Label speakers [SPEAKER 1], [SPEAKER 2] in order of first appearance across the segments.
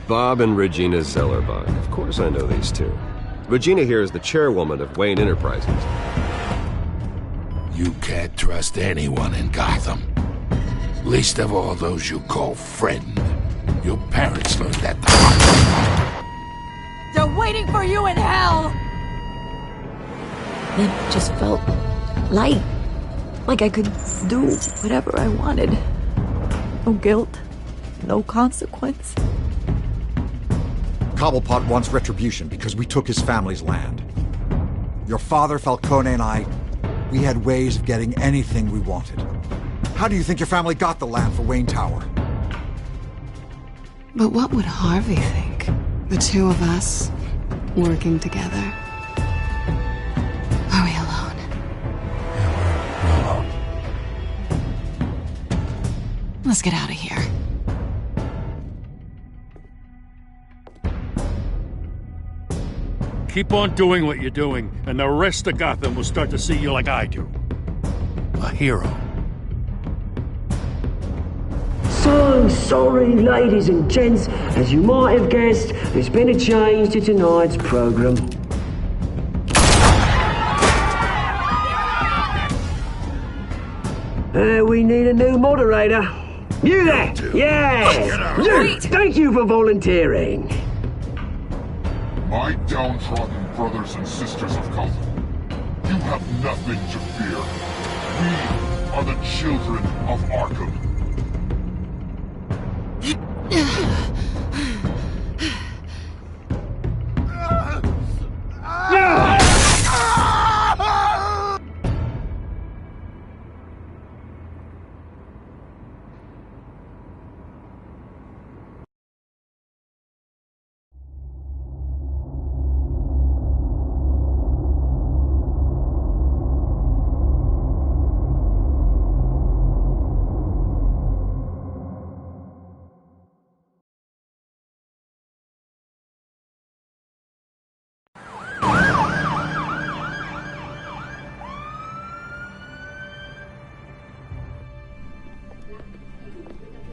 [SPEAKER 1] Bob and Regina Zellerbach. Of course I know these two. Regina here is the chairwoman of Wayne Enterprises.
[SPEAKER 2] You can't trust anyone in Gotham. Least of all those you call friend. Your parents learned that the hard way.
[SPEAKER 3] They're waiting for you in hell!
[SPEAKER 4] Then it just felt light. Like I could do whatever I wanted. No guilt. No consequence.
[SPEAKER 5] Cobblepot wants retribution because we took his family's land. Your father, Falcone, and I, we had ways of getting anything we wanted. How do you think your family got the land for Wayne Tower?
[SPEAKER 6] But what would Harvey think? The two of us, working together. Are we alone?
[SPEAKER 2] Yeah, we're alone.
[SPEAKER 6] Let's get out of here.
[SPEAKER 7] Keep on doing what you're doing, and the rest of Gotham will start to see you like I do. A hero.
[SPEAKER 8] So sorry, ladies and gents. As you might have guessed, there's been a change to tonight's program. We need a new moderator. You there? Yeah! You! Thank you for volunteering.
[SPEAKER 9] My downtrodden brothers and sisters of Gotham, you have nothing to fear. We are the children of Arkham.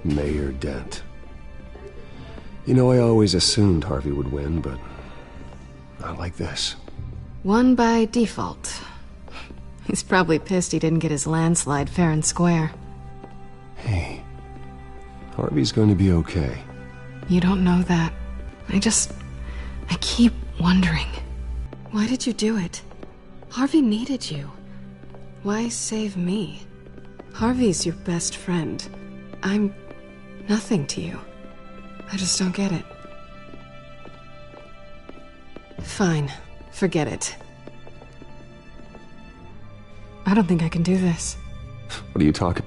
[SPEAKER 1] Mayor Dent. You know, I always assumed Harvey would win, but not like this.
[SPEAKER 6] Won by default. He's probably pissed he didn't get his landslide fair and square.
[SPEAKER 1] Hey, Harvey's going to be okay.
[SPEAKER 6] You don't know that. I keep wondering. Why did you do it? Harvey needed you. Why save me? Harvey's your best friend. I'm nothing to you. I just don't get it. Fine. Forget it. I don't think I can do this.
[SPEAKER 1] What are you talking?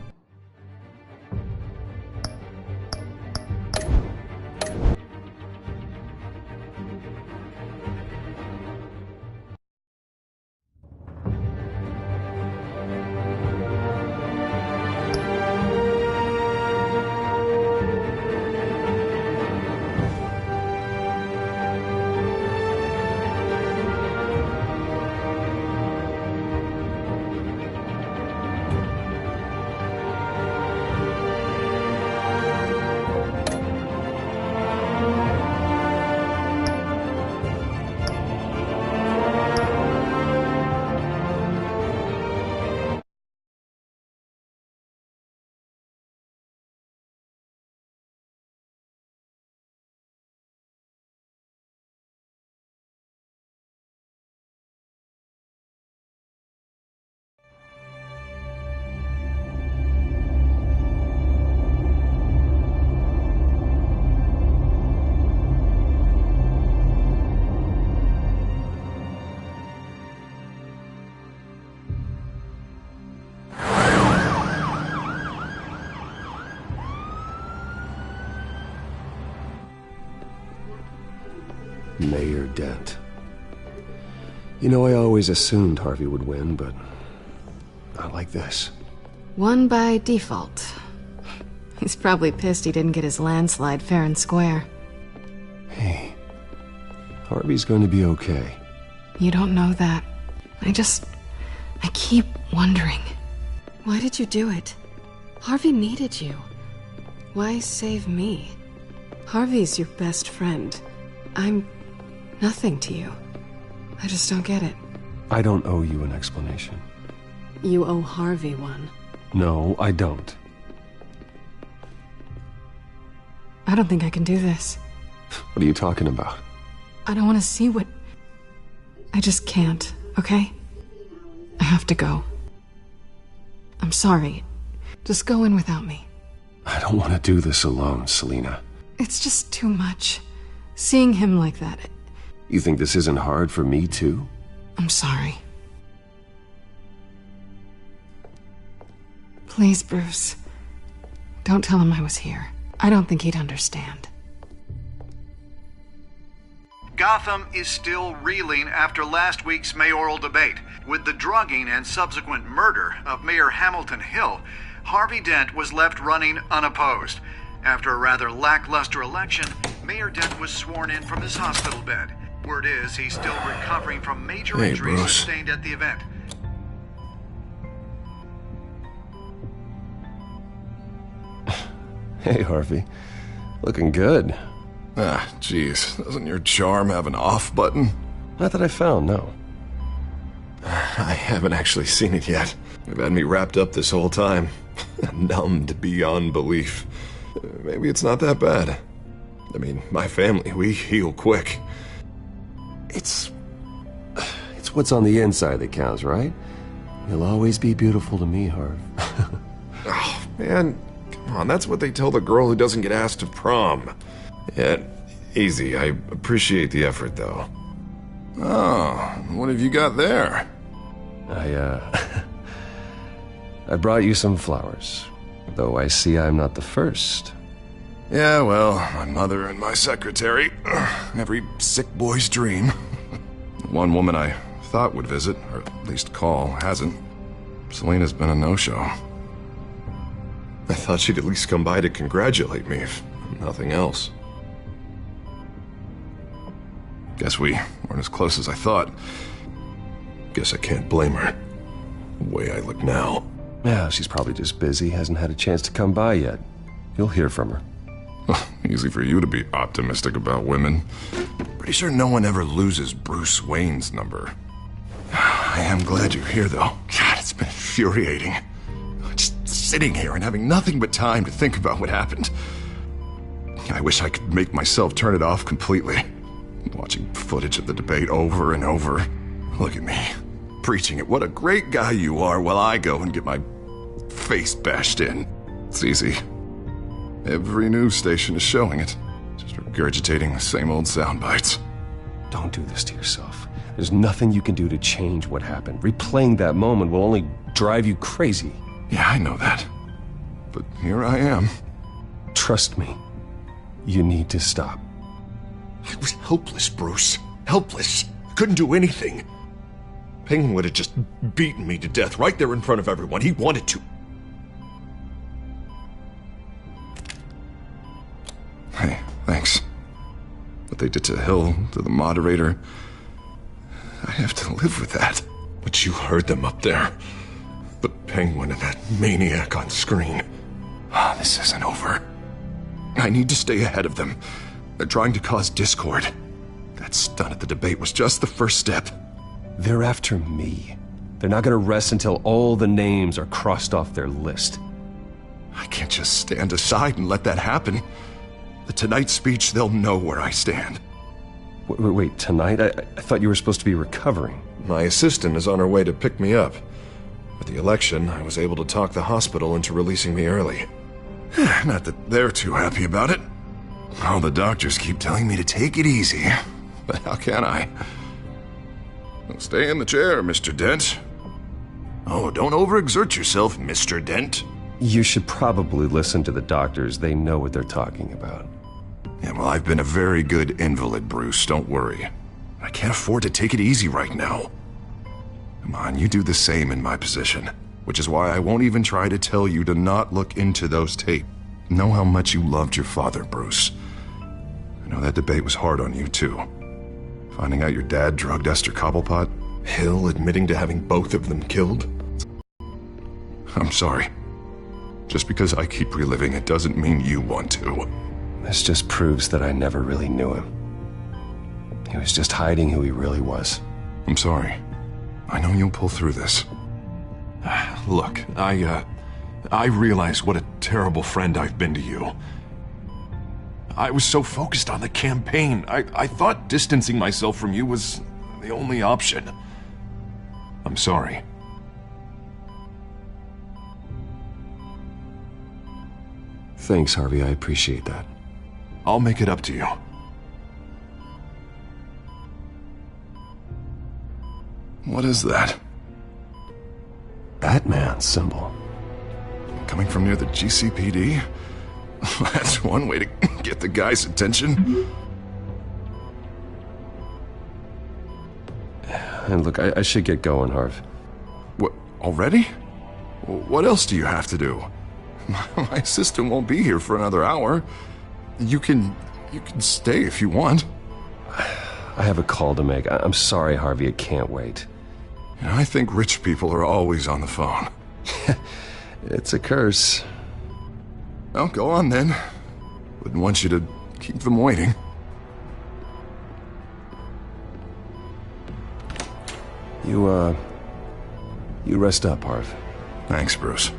[SPEAKER 1] Mayor Dent. You know, I always assumed Harvey would win, but not like this.
[SPEAKER 6] Won by default. He's probably pissed he didn't get his landslide fair and square.
[SPEAKER 1] Hey, Harvey's going to be okay.
[SPEAKER 6] You don't know that. I keep wondering. Why did you do it? Harvey needed you. Why save me? Harvey's your best friend. I'm nothing to you. I just don't get it.
[SPEAKER 1] I don't owe you an explanation.
[SPEAKER 6] You owe Harvey one.
[SPEAKER 1] No, I don't.
[SPEAKER 6] I don't think I can do this.
[SPEAKER 1] What are you talking about?
[SPEAKER 6] I don't want to see what... I just can't, okay? I have to go. I'm sorry. Just go in without me.
[SPEAKER 1] I don't want to do this alone, Selina.
[SPEAKER 6] It's just too much. Seeing him like that...
[SPEAKER 1] You think this isn't hard for me, too?
[SPEAKER 6] I'm sorry. Please, Bruce. Don't tell him I was here. I don't think he'd understand.
[SPEAKER 10] Gotham is still reeling after last week's mayoral debate. With the drugging and subsequent murder of Mayor Hamilton Hill, Harvey Dent was left running unopposed. After a rather lackluster election, Mayor Dent was sworn in from his hospital bed. Word is he's still recovering from major injuries sustained at the event.
[SPEAKER 1] Hey, Harvey. Looking good.
[SPEAKER 11] Ah, jeez. Doesn't your charm have an off button?
[SPEAKER 1] Not that I found, no.
[SPEAKER 11] I haven't actually seen it yet. You've had me wrapped up this whole time. Numbed beyond belief. Maybe it's not that bad. I mean, my family, we heal quick.
[SPEAKER 1] It's what's on the inside that counts, right? You'll always be beautiful to me, Harv.
[SPEAKER 11] Oh, man. Come on, that's what they tell the girl who doesn't get asked to prom. Yeah, easy. I appreciate the effort, though. Oh, what have you got there?
[SPEAKER 1] I brought you some flowers. Though I see I'm not the first.
[SPEAKER 11] Yeah, well, my mother and my secretary. Every sick boy's dream. One woman I thought would visit, or at least call, hasn't. Selina's been a no-show. I thought she'd at least come by to congratulate me, if nothing else. Guess we weren't as close as I thought. Guess I can't blame her. The way I look now.
[SPEAKER 1] Yeah, she's probably just busy, hasn't had a chance to come by yet. You'll hear from her.
[SPEAKER 11] Easy for you to be optimistic about women. Pretty sure no one ever loses Bruce Wayne's number. I am glad you're here, though. God, it's been infuriating. Just sitting here and having nothing but time to think about what happened. I wish I could make myself turn it off completely. Watching footage of the debate over and over. Look at me, preaching it. What a great guy you are, while I go and get my face bashed in. It's easy. Every news station is showing it. Just regurgitating the same old sound bites.
[SPEAKER 1] Don't do this to yourself. There's nothing you can do to change what happened. Replaying that moment will only drive you crazy.
[SPEAKER 11] Yeah, I know that. But here I am.
[SPEAKER 1] Trust me. You need to stop.
[SPEAKER 11] I was helpless, Bruce. Helpless. Couldn't do anything. Penguin would have just beaten me to death right there in front of everyone. He wanted to. Hey, thanks. What they did to Hill, to the moderator, I have to live with that. But you heard them up there. The Penguin and that maniac on screen. This isn't over. I need to stay ahead of them. They're trying to cause discord. That stunt at the debate was just the first step.
[SPEAKER 1] They're after me. They're not gonna rest until all the names are crossed off their list.
[SPEAKER 11] I can't just stand aside and let that happen. The Tonight speech, they'll know where I stand.
[SPEAKER 1] Wait, tonight? I thought you were supposed to be recovering.
[SPEAKER 11] My assistant is on her way to pick me up. With the election, I was able to talk the hospital into releasing me early. Not that they're too happy about it. All the doctors keep telling me to take it easy. But how can I? Well, stay in the chair, Mr. Dent. Oh, don't overexert yourself, Mr. Dent.
[SPEAKER 1] You should probably listen to the doctors. They know what they're talking about.
[SPEAKER 11] Yeah, well, I've been a very good invalid, Bruce. Don't worry. I can't afford to take it easy right now. Come on, you do the same in my position. Which is why I won't even try to tell you to not look into those tapes. Know how much you loved your father, Bruce. I know that debate was hard on you, too. Finding out your dad drugged Esther Cobblepot, Hill admitting to having both of them killed. I'm sorry. Just because I keep reliving it doesn't mean you want to.
[SPEAKER 1] This just proves that I never really knew him. He was just hiding who he really was.
[SPEAKER 11] I'm sorry. I know you'll pull through this.
[SPEAKER 12] Look, I realize what a terrible friend I've been to you. I was so focused on the campaign. I thought distancing myself from you was the only option. I'm sorry.
[SPEAKER 1] Thanks, Harvey. I appreciate that.
[SPEAKER 12] I'll make it up to you.
[SPEAKER 11] What is that?
[SPEAKER 1] Batman's symbol.
[SPEAKER 11] Coming from near the GCPD? That's one way to get the guy's attention.
[SPEAKER 1] And look, I should get going, Harv.
[SPEAKER 11] What, already? What else do you have to do? My assistant won't be here for another hour. You can stay if you want.
[SPEAKER 1] I have a call to make. I'm sorry, Harvey, I can't wait.
[SPEAKER 11] You know, I think rich people are always on the phone.
[SPEAKER 1] It's a curse.
[SPEAKER 11] Well, go on then. Wouldn't want you to keep them waiting.
[SPEAKER 1] You rest up, Harv.
[SPEAKER 11] Thanks, Bruce.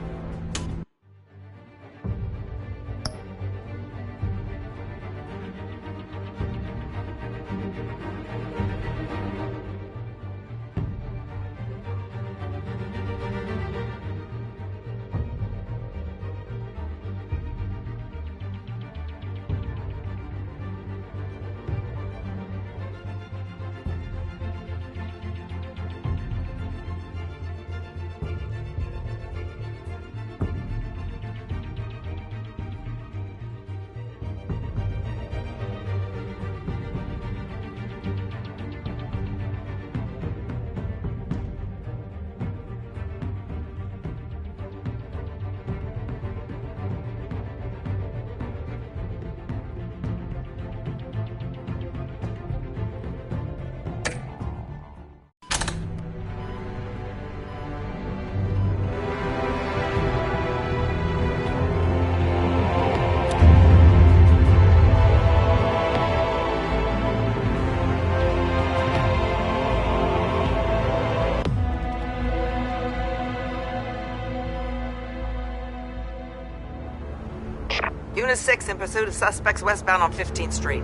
[SPEAKER 13] Unit 6 in pursuit of suspects westbound on 15th Street.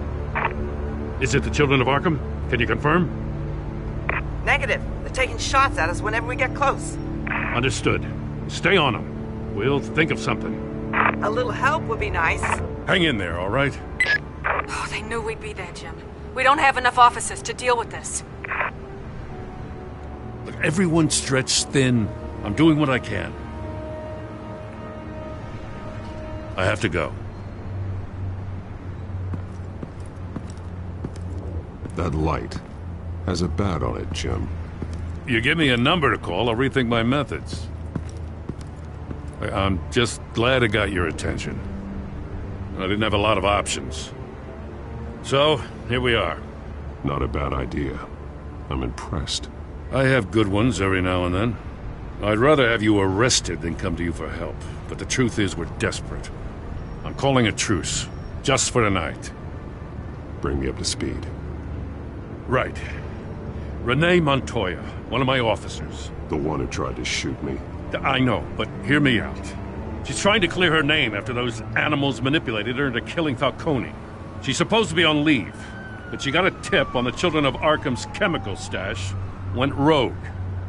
[SPEAKER 7] Is it the Children of Arkham? Can you confirm?
[SPEAKER 13] Negative. They're taking shots at us whenever we get close.
[SPEAKER 7] Understood. Stay on them. We'll think of something.
[SPEAKER 13] A little help would be nice.
[SPEAKER 7] Hang in there, all right?
[SPEAKER 3] Oh, they knew we'd be there, Jim. We don't have enough officers to deal with this.
[SPEAKER 7] Look, everyone's stretched thin. I'm doing what I can. I have to go.
[SPEAKER 1] That light has a bat on it, Jim.
[SPEAKER 7] You give me a number to call, I'll rethink my methods. I'm just glad it got your attention. I didn't have a lot of options. So, here we are.
[SPEAKER 1] Not a bad idea. I'm impressed.
[SPEAKER 7] I have good ones every now and then. I'd rather have you arrested than come to you for help. But the truth is we're desperate. I'm calling a truce. Just for tonight.
[SPEAKER 1] Bring me up to speed.
[SPEAKER 7] Right. Renee Montoya, one of my officers.
[SPEAKER 1] The one who tried to shoot me.
[SPEAKER 7] I know, but hear me out. She's trying to clear her name after those animals manipulated her into killing Falcone. She's supposed to be on leave, but she got a tip on the Children of Arkham's chemical stash, went rogue.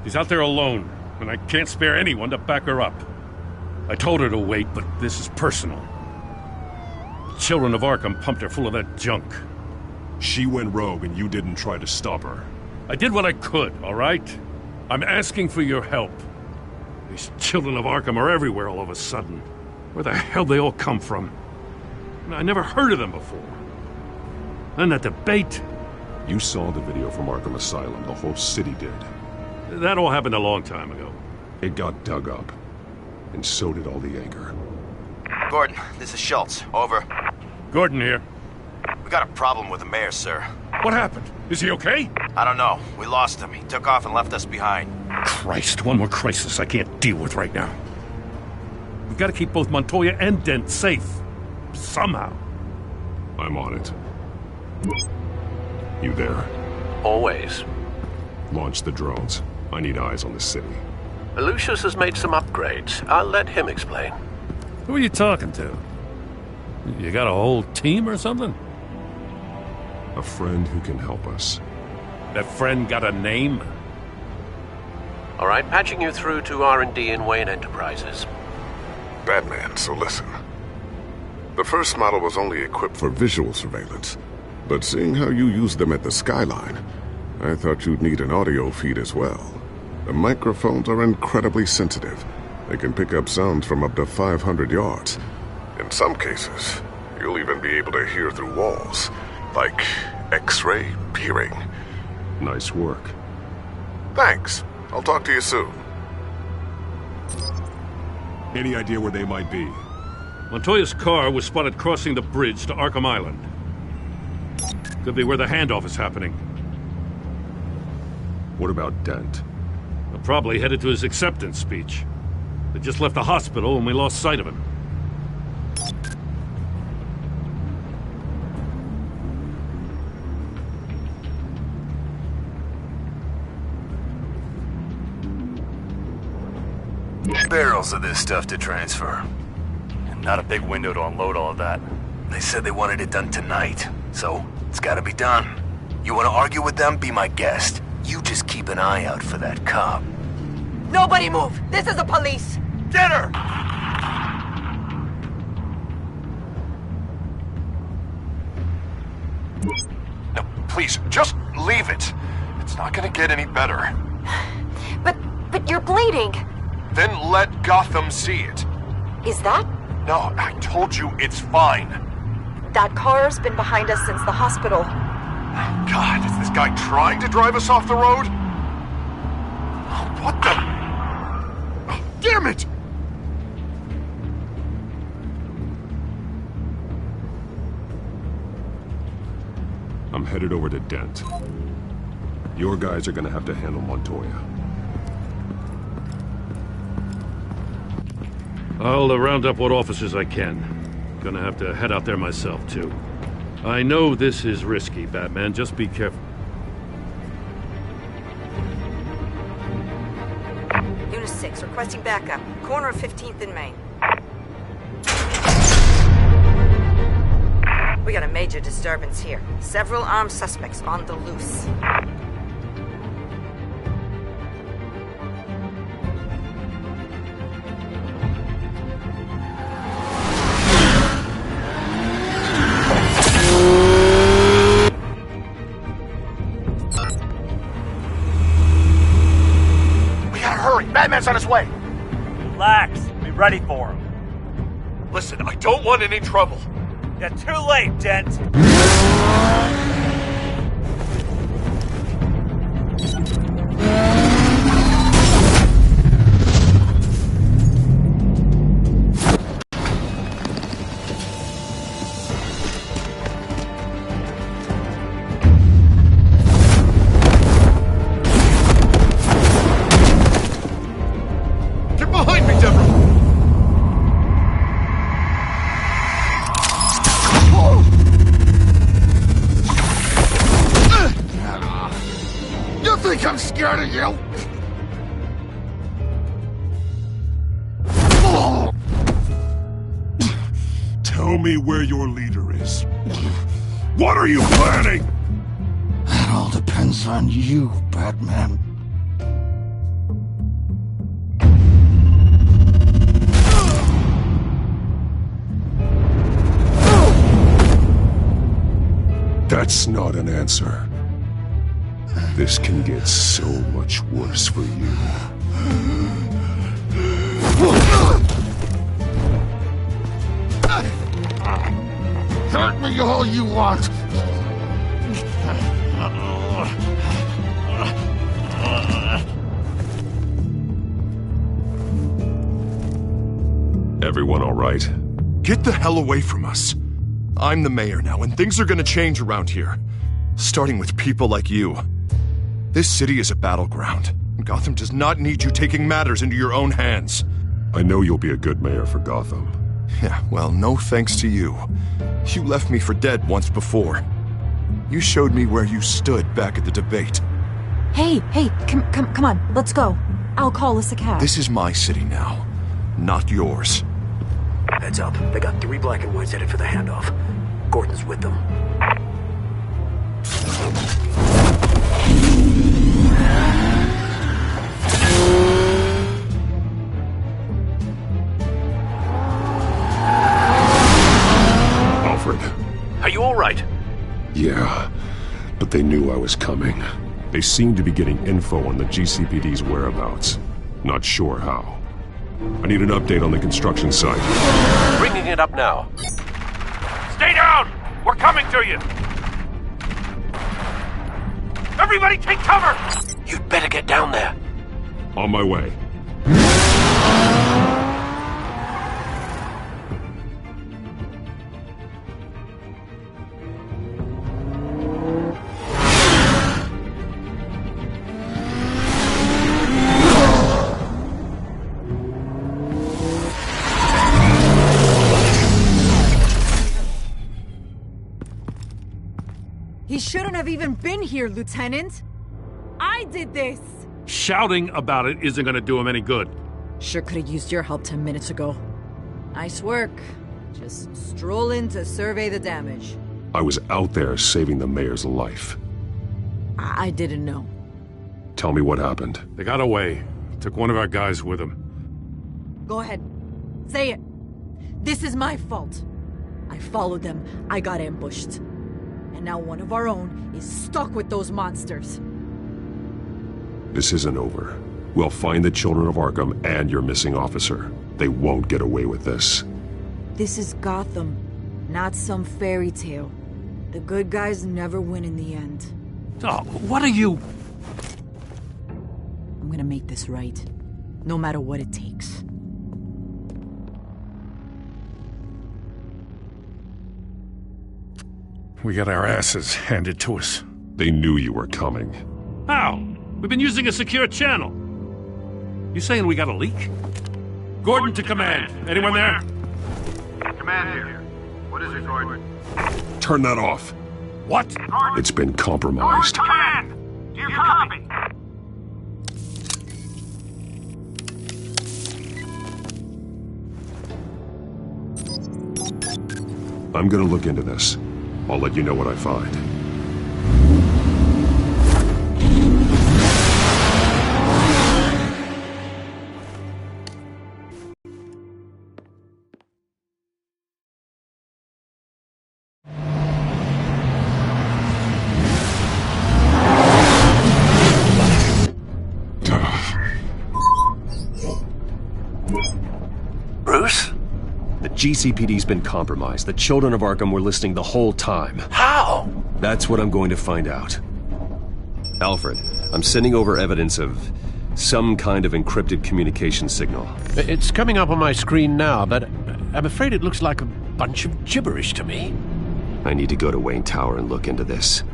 [SPEAKER 7] She's out there alone, and I can't spare anyone to back her up. I told her to wait, but this is personal. The Children of Arkham pumped her full of that junk.
[SPEAKER 14] She went rogue and you didn't try to stop her.
[SPEAKER 7] I did what I could, all right? I'm asking for your help. These Children of Arkham are everywhere all of a sudden. Where the hell they all come from? I never heard of them before. And that debate...
[SPEAKER 14] You saw the video from Arkham Asylum. The whole city did.
[SPEAKER 7] That all happened a long time ago.
[SPEAKER 14] It got dug up. And so did all the anger.
[SPEAKER 15] Gordon, this is Schultz. Over.
[SPEAKER 7] Gordon here.
[SPEAKER 15] We got a problem with the mayor, sir.
[SPEAKER 7] What happened? Is he okay?
[SPEAKER 15] I don't know. We lost him. He took off and left us behind.
[SPEAKER 7] Christ, one more crisis I can't deal with right now. We've got to keep both Montoya and Dent safe. Somehow.
[SPEAKER 14] I'm on it. You there?
[SPEAKER 16] Always.
[SPEAKER 14] Launch the drones. I need eyes on the city.
[SPEAKER 16] Lucius has made some upgrades. I'll let him explain.
[SPEAKER 7] Who are you talking to? You got a whole team or something?
[SPEAKER 14] A friend who can help us.
[SPEAKER 7] That friend got a name?
[SPEAKER 16] All right, patching you through to R&D in Wayne Enterprises.
[SPEAKER 11] Batman, so listen. The first model was only equipped for visual surveillance, but seeing how you use them at the skyline, I thought you'd need an audio feed as well. The microphones are incredibly sensitive. They can pick up sounds from up to 500 yards. In some cases, you'll even be able to hear through walls, like X-ray peering.
[SPEAKER 14] Nice work.
[SPEAKER 11] Thanks. I'll talk to you soon.
[SPEAKER 14] Any idea where they might be?
[SPEAKER 7] Montoya's car was spotted crossing the bridge to Arkham Island. Could be where the handoff is happening.
[SPEAKER 14] What about Dent?
[SPEAKER 7] They're probably headed to his acceptance speech. They just left the hospital and we lost sight of him.
[SPEAKER 17] Barrels of this stuff to transfer. And not a big window to unload all of that. They said they wanted it done tonight, so it's gotta be done. You wanna argue with them? Be my guest. You just keep an eye out for that cop.
[SPEAKER 3] Nobody move! This is the police!
[SPEAKER 17] Get her!
[SPEAKER 12] No, please, just leave it. It's not gonna get any better.
[SPEAKER 3] But you're bleeding!
[SPEAKER 12] Then let Gotham see it.
[SPEAKER 3] Is that?
[SPEAKER 12] No, I told you it's fine.
[SPEAKER 3] That car's been behind us since the hospital.
[SPEAKER 12] God, is this guy trying to drive us off the road? What the? Damn it!
[SPEAKER 14] I'm headed over to Dent. Your guys are gonna have to handle Montoya.
[SPEAKER 7] I'll round up what officers I can. Gonna have to head out there myself, too. I know this is risky, Batman. Just be careful.
[SPEAKER 13] Unit 6, requesting backup. Corner of 15th and Main. We got a major disturbance here. Several armed suspects on the loose.
[SPEAKER 17] Batman's on his way!
[SPEAKER 18] Relax. Be ready for him.
[SPEAKER 12] Listen, I don't want any trouble.
[SPEAKER 18] You're too late, Dent.
[SPEAKER 2] I'm scared of you!
[SPEAKER 14] Tell me where your leader is. What are you planning?
[SPEAKER 2] That all depends on you, Batman. That's not an answer. This can get so much worse for you. Hurt me all you want.
[SPEAKER 14] Everyone all right?
[SPEAKER 12] Get the hell away from us. I'm the mayor now, and things are gonna change around here. Starting with people like you. This city is a battleground. Gotham does not need you taking matters into your own hands.
[SPEAKER 14] I know you'll be a good mayor for Gotham.
[SPEAKER 11] Yeah, well, no thanks to you. You left me for dead once before. You showed me where you stood back at the debate.
[SPEAKER 4] Hey, come on, let's go. I'll call us a cab.
[SPEAKER 11] This is my city now, not yours.
[SPEAKER 8] Heads up, they got 3 black and whites headed for the handoff. Gordon's with them.
[SPEAKER 14] Alfred.
[SPEAKER 16] Are you all right?
[SPEAKER 14] Yeah, but they knew I was coming. They seemed to be getting info on the GCPD's whereabouts. Not sure how. I need an update on the construction site.
[SPEAKER 16] Bringing it up now.
[SPEAKER 7] Stay down! We're coming to you! Everybody take cover!
[SPEAKER 16] You'd better get down there.
[SPEAKER 14] On my way.
[SPEAKER 19] He shouldn't have even been here, Lieutenant. I did this.
[SPEAKER 7] Shouting about it isn't gonna do him any good.
[SPEAKER 19] Sure could have used your help 10 minutes ago. Nice work. Just stroll in to survey the damage.
[SPEAKER 14] I was out there saving the mayor's life.
[SPEAKER 19] I didn't know.
[SPEAKER 14] Tell me what happened.
[SPEAKER 7] They got away. Took one of our guys with them.
[SPEAKER 19] Go ahead. Say it. This is my fault. I followed them. I got ambushed. And now one of our own is stuck with those monsters.
[SPEAKER 14] This isn't over. We'll find the children of Arkham and your missing officer. They won't get away with this.
[SPEAKER 19] This is Gotham, not some fairy tale. The good guys never win in the end.
[SPEAKER 7] Oh, what are you...
[SPEAKER 19] I'm gonna make this right, no matter what it takes.
[SPEAKER 7] We got our asses handed to us.
[SPEAKER 14] They knew you were coming.
[SPEAKER 7] How? We've been using a secure channel. You saying we got a leak? Gordon to command. Anyone there?
[SPEAKER 10] Command here. What is it, Gordon?
[SPEAKER 14] Turn that off.
[SPEAKER 7] What?
[SPEAKER 14] It's been compromised.
[SPEAKER 18] Command! Do you copy?
[SPEAKER 14] I'm gonna look into this. I'll let you know what I find.
[SPEAKER 16] Bruce?
[SPEAKER 1] The GCPD's been compromised. The children of Arkham were listening the whole time.
[SPEAKER 16] How?
[SPEAKER 1] That's what I'm going to find out. Alfred, I'm sending over evidence of some kind of encrypted communication signal.
[SPEAKER 16] It's coming up on my screen now, but I'm afraid it looks like a bunch of gibberish to me.
[SPEAKER 1] I need to go to Wayne Tower and look into this.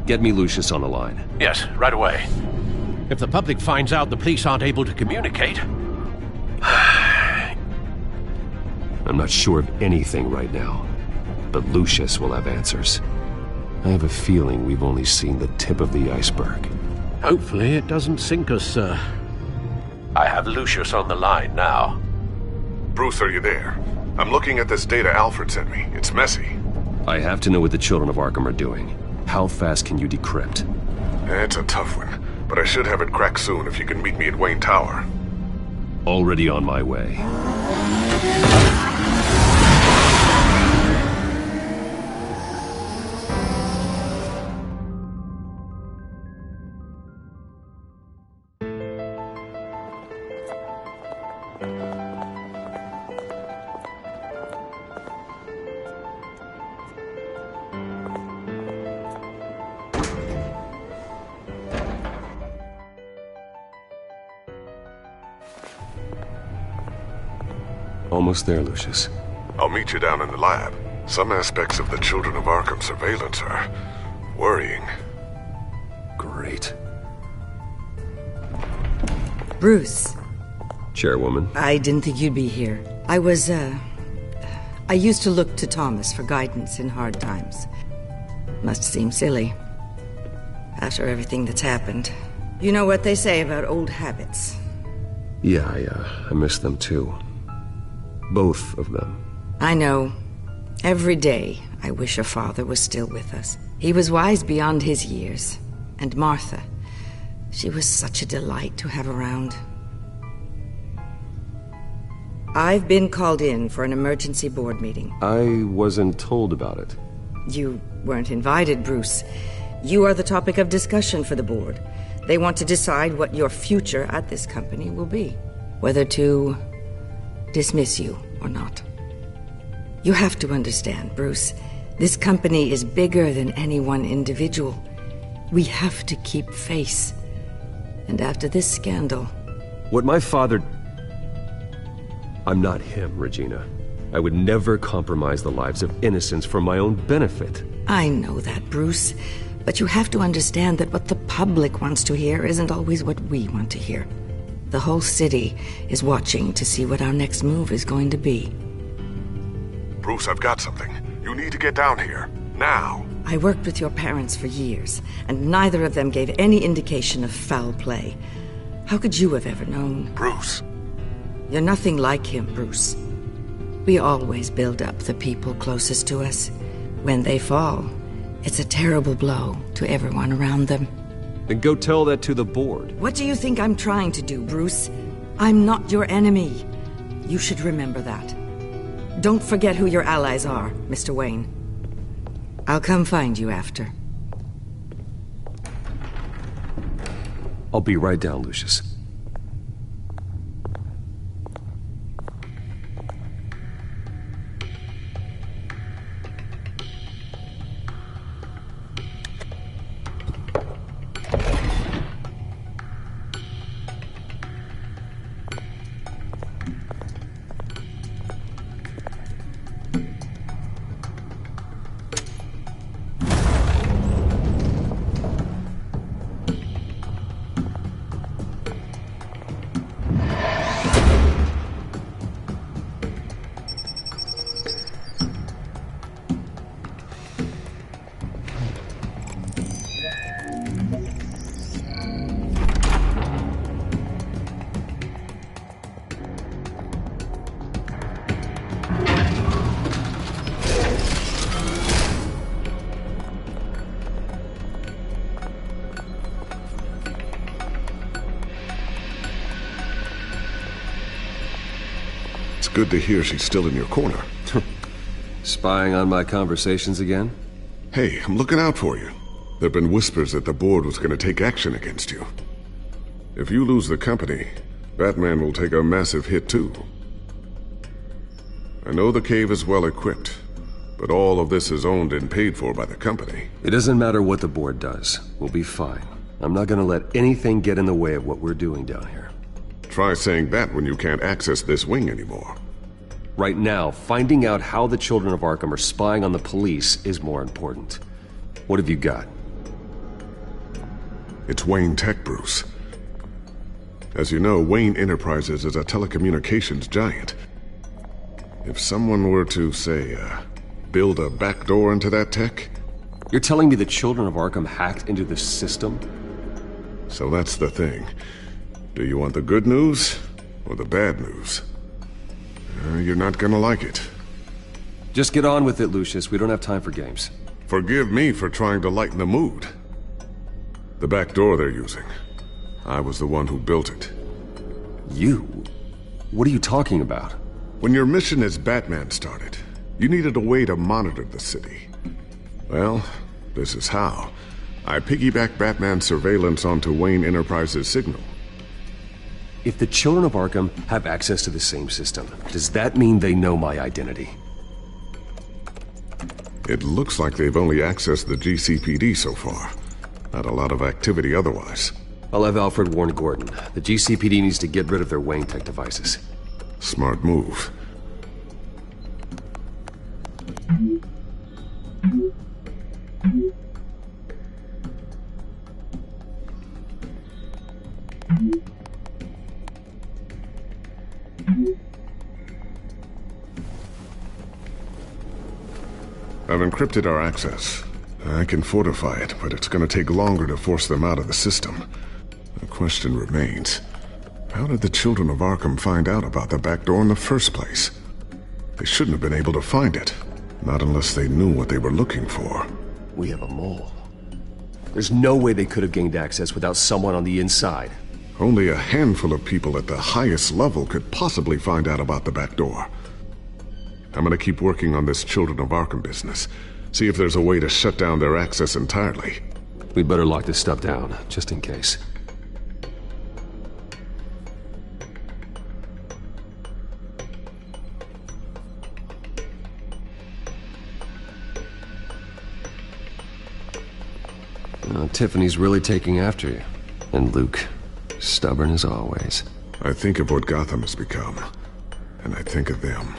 [SPEAKER 1] Get me Lucius on the line.
[SPEAKER 16] Yes, right away. If the public finds out the police aren't able to communicate...
[SPEAKER 1] I'm not sure of anything right now, but Lucius will have answers. I have a feeling we've only seen the tip of the iceberg.
[SPEAKER 16] Hopefully it doesn't sink us, sir. I have Lucius on the line now.
[SPEAKER 11] Bruce, are you there? I'm looking at this data Alfred sent me. It's messy.
[SPEAKER 1] I have to know what the children of Arkham are doing. How fast can you decrypt?
[SPEAKER 11] It's a tough one, but I should have it cracked soon if you can meet me at Wayne Tower.
[SPEAKER 1] Already on my way. Almost there, Lucius.
[SPEAKER 11] I'll meet you down in the lab. Some aspects of the Children of Arkham surveillance are worrying.
[SPEAKER 1] Great.
[SPEAKER 20] Bruce.
[SPEAKER 1] Chairwoman.
[SPEAKER 20] I didn't think you'd be here. I was, I used to look to Thomas for guidance in hard times. Must seem silly. After everything that's happened. You know what they say about old habits.
[SPEAKER 1] Yeah, I miss them too. Both of them.
[SPEAKER 20] I know. Every day, I wish a father was still with us. He was wise beyond his years. And Martha, she was such a delight to have around. I've been called in for an emergency board meeting.
[SPEAKER 1] I wasn't told about it.
[SPEAKER 20] You weren't invited, Bruce. You are the topic of discussion for the board. They want to decide what your future at this company will be. Whether to dismiss you or not. You have to understand, Bruce. This company is bigger than any one individual. We have to keep face. And after this scandal...
[SPEAKER 1] What my father... I'm not him, Regina. I would never compromise the lives of innocents for my own benefit.
[SPEAKER 20] I know that, Bruce. But you have to understand that what the public wants to hear isn't always what we want to hear. The whole city is watching to see what our next move is going to be.
[SPEAKER 11] Bruce, I've got something. You need to get down here. Now.
[SPEAKER 20] I worked with your parents for years, and neither of them gave any indication of foul play. How could you have ever known?
[SPEAKER 11] Bruce.
[SPEAKER 20] You're nothing like him, Bruce. We always build up the people closest to us. When they fall, it's a terrible blow to everyone around them.
[SPEAKER 1] Then go tell that to the board.
[SPEAKER 20] What do you think I'm trying to do, Bruce? I'm not your enemy. You should remember that. Don't forget who your allies are, Mr. Wayne. I'll come find you after.
[SPEAKER 1] I'll be right down, Lucius.
[SPEAKER 11] Good to hear she's still in your corner.
[SPEAKER 1] Spying on my conversations again?
[SPEAKER 11] Hey, I'm looking out for you. There've been whispers that the board was going to take action against you. If you lose the company, Batman will take a massive hit too. I know the cave is well equipped, but all of this is owned and paid for by the company.
[SPEAKER 1] It doesn't matter what the board does. We'll be fine. I'm not going to let anything get in the way of what we're doing down here.
[SPEAKER 11] Try saying that when you can't access this wing anymore.
[SPEAKER 1] Right now, finding out how the children of Arkham are spying on the police is more important. What have you got?
[SPEAKER 11] It's Wayne Tech, Bruce. As you know, Wayne Enterprises is a telecommunications giant. If someone were to, say, build a backdoor into that tech...
[SPEAKER 1] You're telling me the children of Arkham hacked into the system?
[SPEAKER 11] So that's the thing. Do you want the good news or the bad news? You're not gonna like it.
[SPEAKER 1] Just get on with it, Lucius. We don't have time for games.
[SPEAKER 11] Forgive me for trying to lighten the mood. The back door they're using. I was the one who built it.
[SPEAKER 1] You? What are you talking about?
[SPEAKER 11] When your mission as Batman started, you needed a way to monitor the city. Well, this is how. I piggybacked Batman's surveillance onto Wayne Enterprises' signal.
[SPEAKER 1] If the children of Arkham have access to the same system, does that mean they know my identity?
[SPEAKER 11] It looks like they've only accessed the GCPD so far. Not a lot of activity otherwise.
[SPEAKER 1] I'll have Alfred warn Gordon. The GCPD needs to get rid of their Wayne Tech devices.
[SPEAKER 11] Smart move. I've encrypted our access. I can fortify it, but it's going to take longer to force them out of the system. The question remains, how did the children of Arkham find out about the back door in the first place? They shouldn't have been able to find it, not unless they knew what they were looking for.
[SPEAKER 1] We have a mole. There's no way they could have gained access without someone on the inside.
[SPEAKER 11] Only a handful of people at the highest level could possibly find out about the back door. I'm gonna keep working on this Children of Arkham business. See if there's a way to shut down their access entirely.
[SPEAKER 1] We better lock this stuff down, just in case. Tiffany's really taking after you. And Luke, stubborn as always.
[SPEAKER 11] I think of what Gotham has become, and I think of them.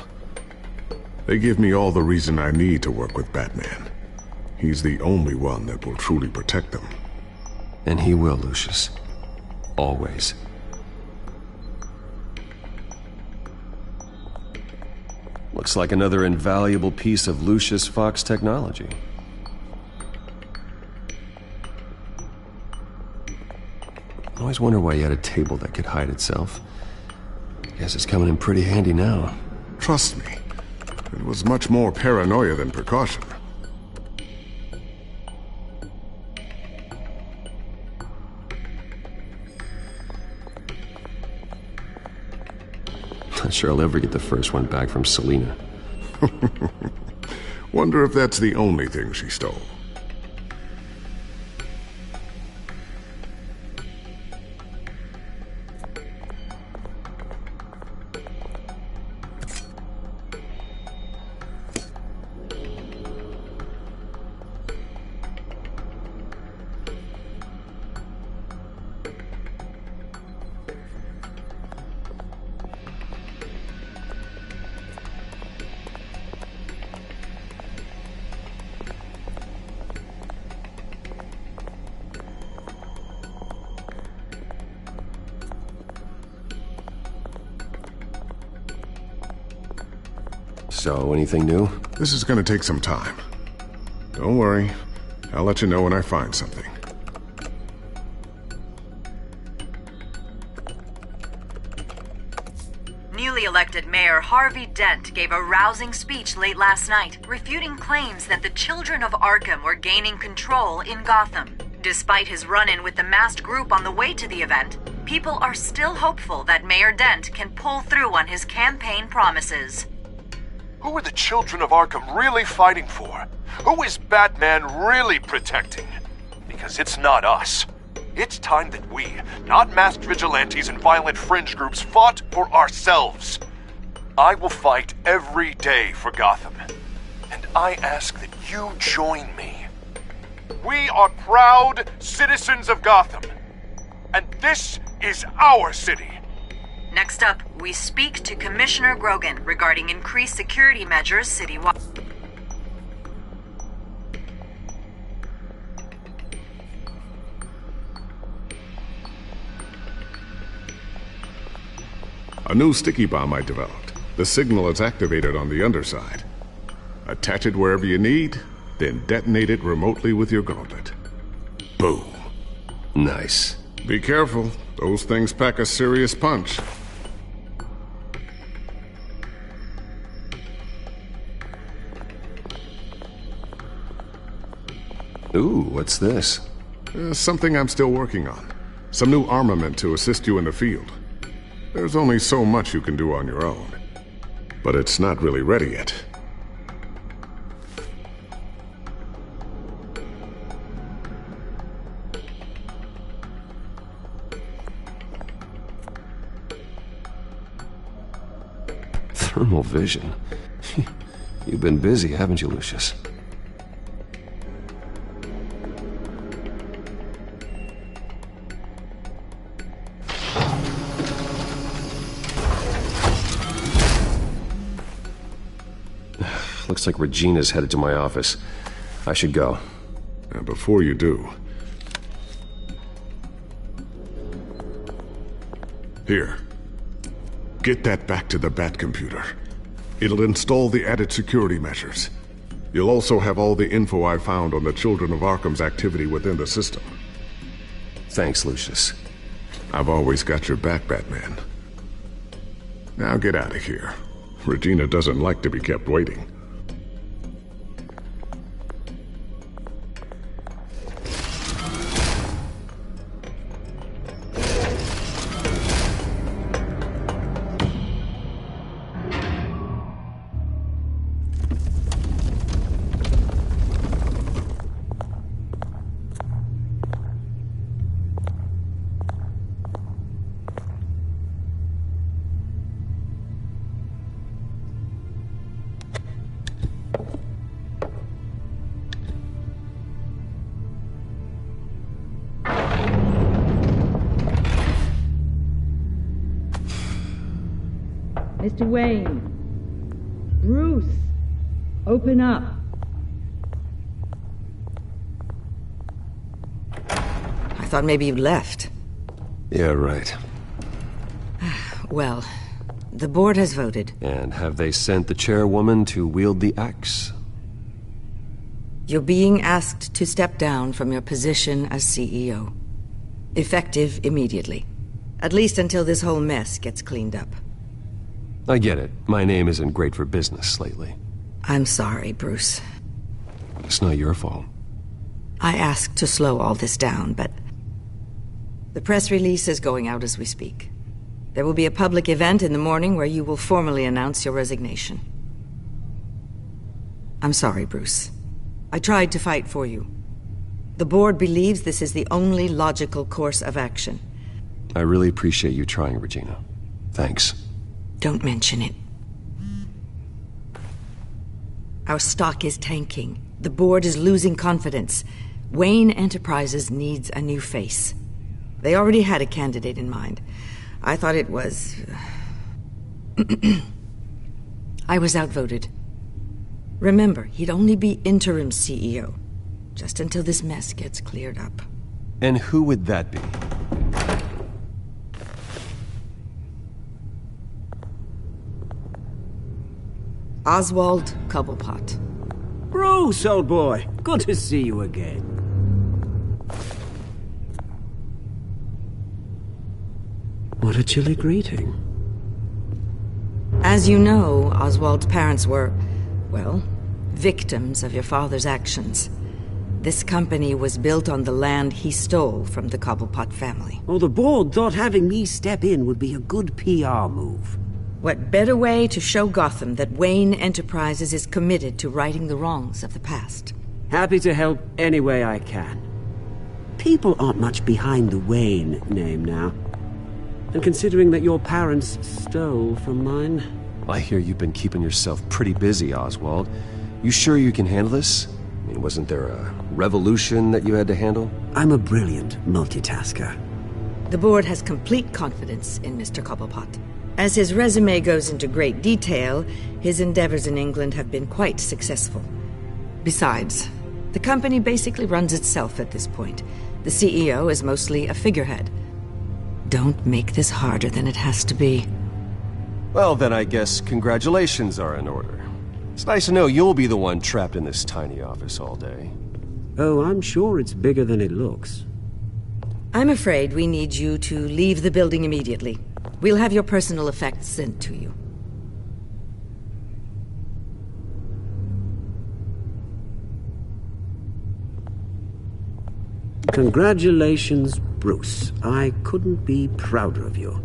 [SPEAKER 11] They give me all the reason I need to work with Batman. He's the only one that will truly protect them.
[SPEAKER 1] And he will, Lucius. Always. Looks like another invaluable piece of Lucius Fox technology. I always wonder why you had a table that could hide itself. Guess it's coming in pretty handy now.
[SPEAKER 11] Trust me, it was much more paranoia than precaution.
[SPEAKER 1] Not sure I'll ever get the first one back from Selina.
[SPEAKER 11] Wonder if that's the only thing she stole.
[SPEAKER 1] So, anything new?
[SPEAKER 11] This is gonna take some time. Don't worry. I'll let you know when I find something.
[SPEAKER 21] Newly elected Mayor Harvey Dent gave a rousing speech late last night, refuting claims that the children of Arkham were gaining control in Gotham. Despite his run-in with the masked group on the way to the event, people are still hopeful that Mayor Dent can pull through on his campaign promises.
[SPEAKER 12] Who are the children of Arkham really fighting for? Who is Batman really protecting? Because it's not us. It's time that we, not masked vigilantes and violent fringe groups, fought for ourselves. I will fight every day for Gotham. And I ask that you join me. We are proud citizens of Gotham. And this is our city.
[SPEAKER 21] Next up, we speak to Commissioner Grogan regarding increased security measures citywide.
[SPEAKER 11] A new sticky bomb I developed. The signal is activated on the underside. Attach it wherever you need, then detonate it remotely with your gauntlet. Boom.
[SPEAKER 1] Nice.
[SPEAKER 11] Be careful. Those things pack a serious punch.
[SPEAKER 1] Ooh, what's this?
[SPEAKER 11] Something I'm still working on. Some new armament to assist you in the field. There's only so much you can do on your own. But it's not really ready yet.
[SPEAKER 1] Thermal vision. You've been busy, haven't you, Lucius? Looks like Regina's headed to my office. I should go.
[SPEAKER 11] And before you do... Here. Get that back to the Bat computer. It'll install the added security measures.
[SPEAKER 14] You'll also have all the info I found on the Children of Arkham's activity within the system.
[SPEAKER 1] Thanks, Lucius.
[SPEAKER 14] I've always got your back, Batman. Now get out of here. Regina doesn't like to be kept waiting.
[SPEAKER 20] Mr. Wayne. Bruce. Open up. I thought maybe you'd left.
[SPEAKER 1] Yeah, right.
[SPEAKER 20] Well, the board has voted.
[SPEAKER 1] And have they sent the chairwoman to wield the axe?
[SPEAKER 20] You're being asked to step down from your position as CEO. Effective immediately. At least until this whole mess gets cleaned up.
[SPEAKER 1] I get it. My name isn't great for business lately.
[SPEAKER 20] I'm sorry, Bruce.
[SPEAKER 1] It's not your fault.
[SPEAKER 20] I asked to slow all this down, but the press release is going out as we speak. There will be a public event in the morning where you will formally announce your resignation. I'm sorry, Bruce. I tried to fight for you. The board believes this is the only logical course of action.
[SPEAKER 1] I really appreciate you trying, Regina. Thanks.
[SPEAKER 20] Don't mention it. Our stock is tanking. The board is losing confidence. Wayne Enterprises needs a new face. They already had a candidate in mind. I thought it was... I was outvoted. Remember, he'd only be interim CEO, just until this mess gets cleared up.
[SPEAKER 1] And who would that be?
[SPEAKER 20] Oswald Cobblepot.
[SPEAKER 8] Bruce, old boy. Good to see you again. What a chilly greeting.
[SPEAKER 20] As you know, Oswald's parents were, well, victims of your father's actions. This company was built on the land he stole from the Cobblepot family.
[SPEAKER 8] Well, the board thought having me step in would be a good PR move.
[SPEAKER 20] What better way to show Gotham that Wayne Enterprises is committed to righting the wrongs of the past?
[SPEAKER 8] Happy to help any way I can. People aren't much behind the Wayne name now. And considering that your parents stole from mine...
[SPEAKER 1] I hear you've been keeping yourself pretty busy, Oswald. You sure you can handle this? I mean, wasn't there a revolution that you had to handle?
[SPEAKER 8] I'm a brilliant multitasker.
[SPEAKER 20] The board has complete confidence in Mr. Cobblepot. As his resume goes into great detail, his endeavors in England have been quite successful. Besides, the company basically runs itself at this point. The CEO is mostly a figurehead. Don't make this harder than it has to be.
[SPEAKER 1] Well, then I guess congratulations are in order. It's nice to know you'll be the one trapped in this tiny office all day.
[SPEAKER 8] Oh, I'm sure it's bigger than it looks.
[SPEAKER 20] I'm afraid we need you to leave the building immediately. We'll have your personal effects sent to you.
[SPEAKER 8] Congratulations, Bruce. I couldn't be prouder of you.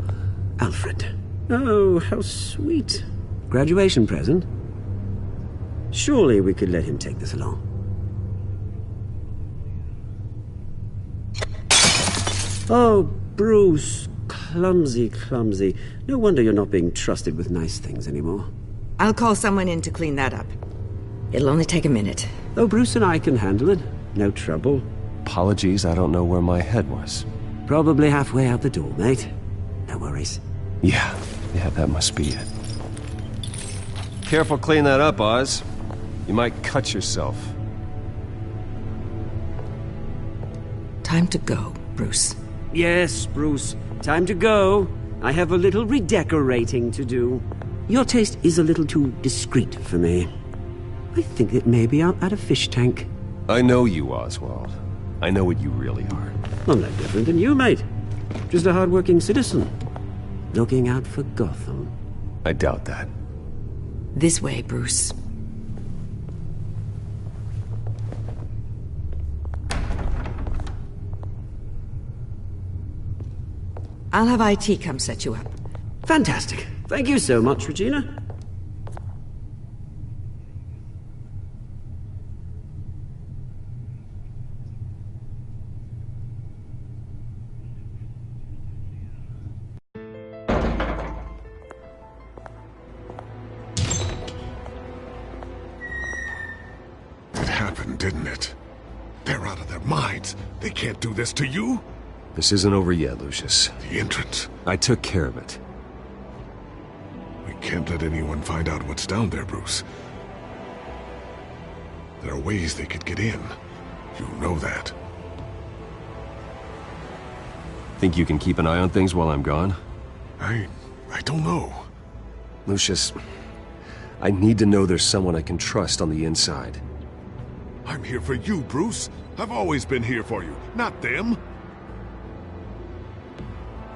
[SPEAKER 8] Alfred. Oh, how sweet. Graduation present? Surely we could let him take this along. Oh, Bruce. Clumsy, clumsy. No wonder you're not being trusted with nice things anymore.
[SPEAKER 20] I'll call someone in to clean that up. It'll only take a minute.
[SPEAKER 8] Oh, Bruce and I can handle it. No trouble.
[SPEAKER 1] Apologies, I don't know where my head was.
[SPEAKER 8] Probably halfway out the door, mate. No worries.
[SPEAKER 1] Yeah, that must be it. Careful clean that up, Oz. You might cut yourself.
[SPEAKER 20] Time to go, Bruce.
[SPEAKER 8] Yes, Bruce. Time to go. I have a little redecorating to do. Your taste is a little too discreet for me. I think that maybe I'm at a fish tank.
[SPEAKER 1] I know you, Oswald. I know what you really are.
[SPEAKER 8] I'm no different than you, mate. Just a hard-working citizen. Looking out for Gotham.
[SPEAKER 1] I doubt that.
[SPEAKER 20] This way, Bruce. I'll have IT come set you up.
[SPEAKER 8] Fantastic. Thank you so much, Regina.
[SPEAKER 11] It happened, didn't it? They're out of their minds. They can't do this to you.
[SPEAKER 1] This isn't over yet, Lucius.
[SPEAKER 11] The entrance.
[SPEAKER 1] I took care of it.
[SPEAKER 11] We can't let anyone find out what's down there, Bruce. There are ways they could get in. You know that.
[SPEAKER 1] Think you can keep an eye on things while I'm gone?
[SPEAKER 11] I don't know.
[SPEAKER 1] Lucius, I need to know there's someone I can trust on the inside.
[SPEAKER 11] I'm here for you, Bruce. I've always been here for you, not them.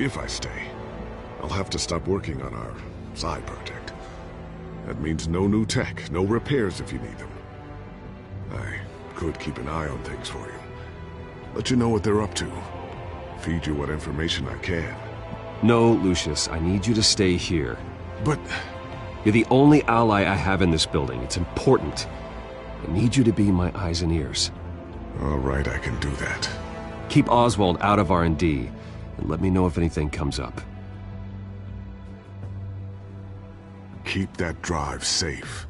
[SPEAKER 11] If I stay, I'll have to stop working on our side project. That means no new tech, no repairs if you need them. I could keep an eye on things for you. Let you know what they're up to. Feed you what information I can.
[SPEAKER 1] No, Lucius, I need you to stay here.
[SPEAKER 11] But...
[SPEAKER 1] You're the only ally I have in this building. It's important. I need you to be my eyes and ears.
[SPEAKER 11] All right, I can do that.
[SPEAKER 1] Keep Oswald out of R&D, and let me know if anything comes up.
[SPEAKER 11] Keep that drive safe.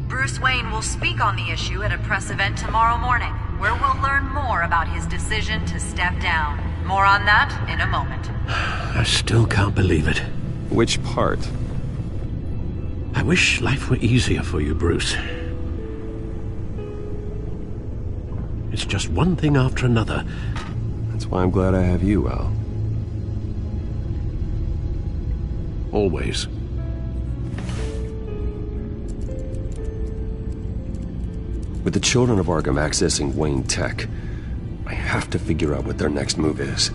[SPEAKER 21] Bruce Wayne will speak on the issue at a press event tomorrow morning, where we'll learn more about his decision to step down. More on that in a moment.
[SPEAKER 16] I still can't believe it.
[SPEAKER 1] Which part?
[SPEAKER 16] I wish life were easier for you, Bruce. It's just one thing after another.
[SPEAKER 1] That's why I'm glad I have you, Al.
[SPEAKER 16] Always.
[SPEAKER 1] With the children of Arkham accessing Wayne Tech, I have to figure out what their next move is.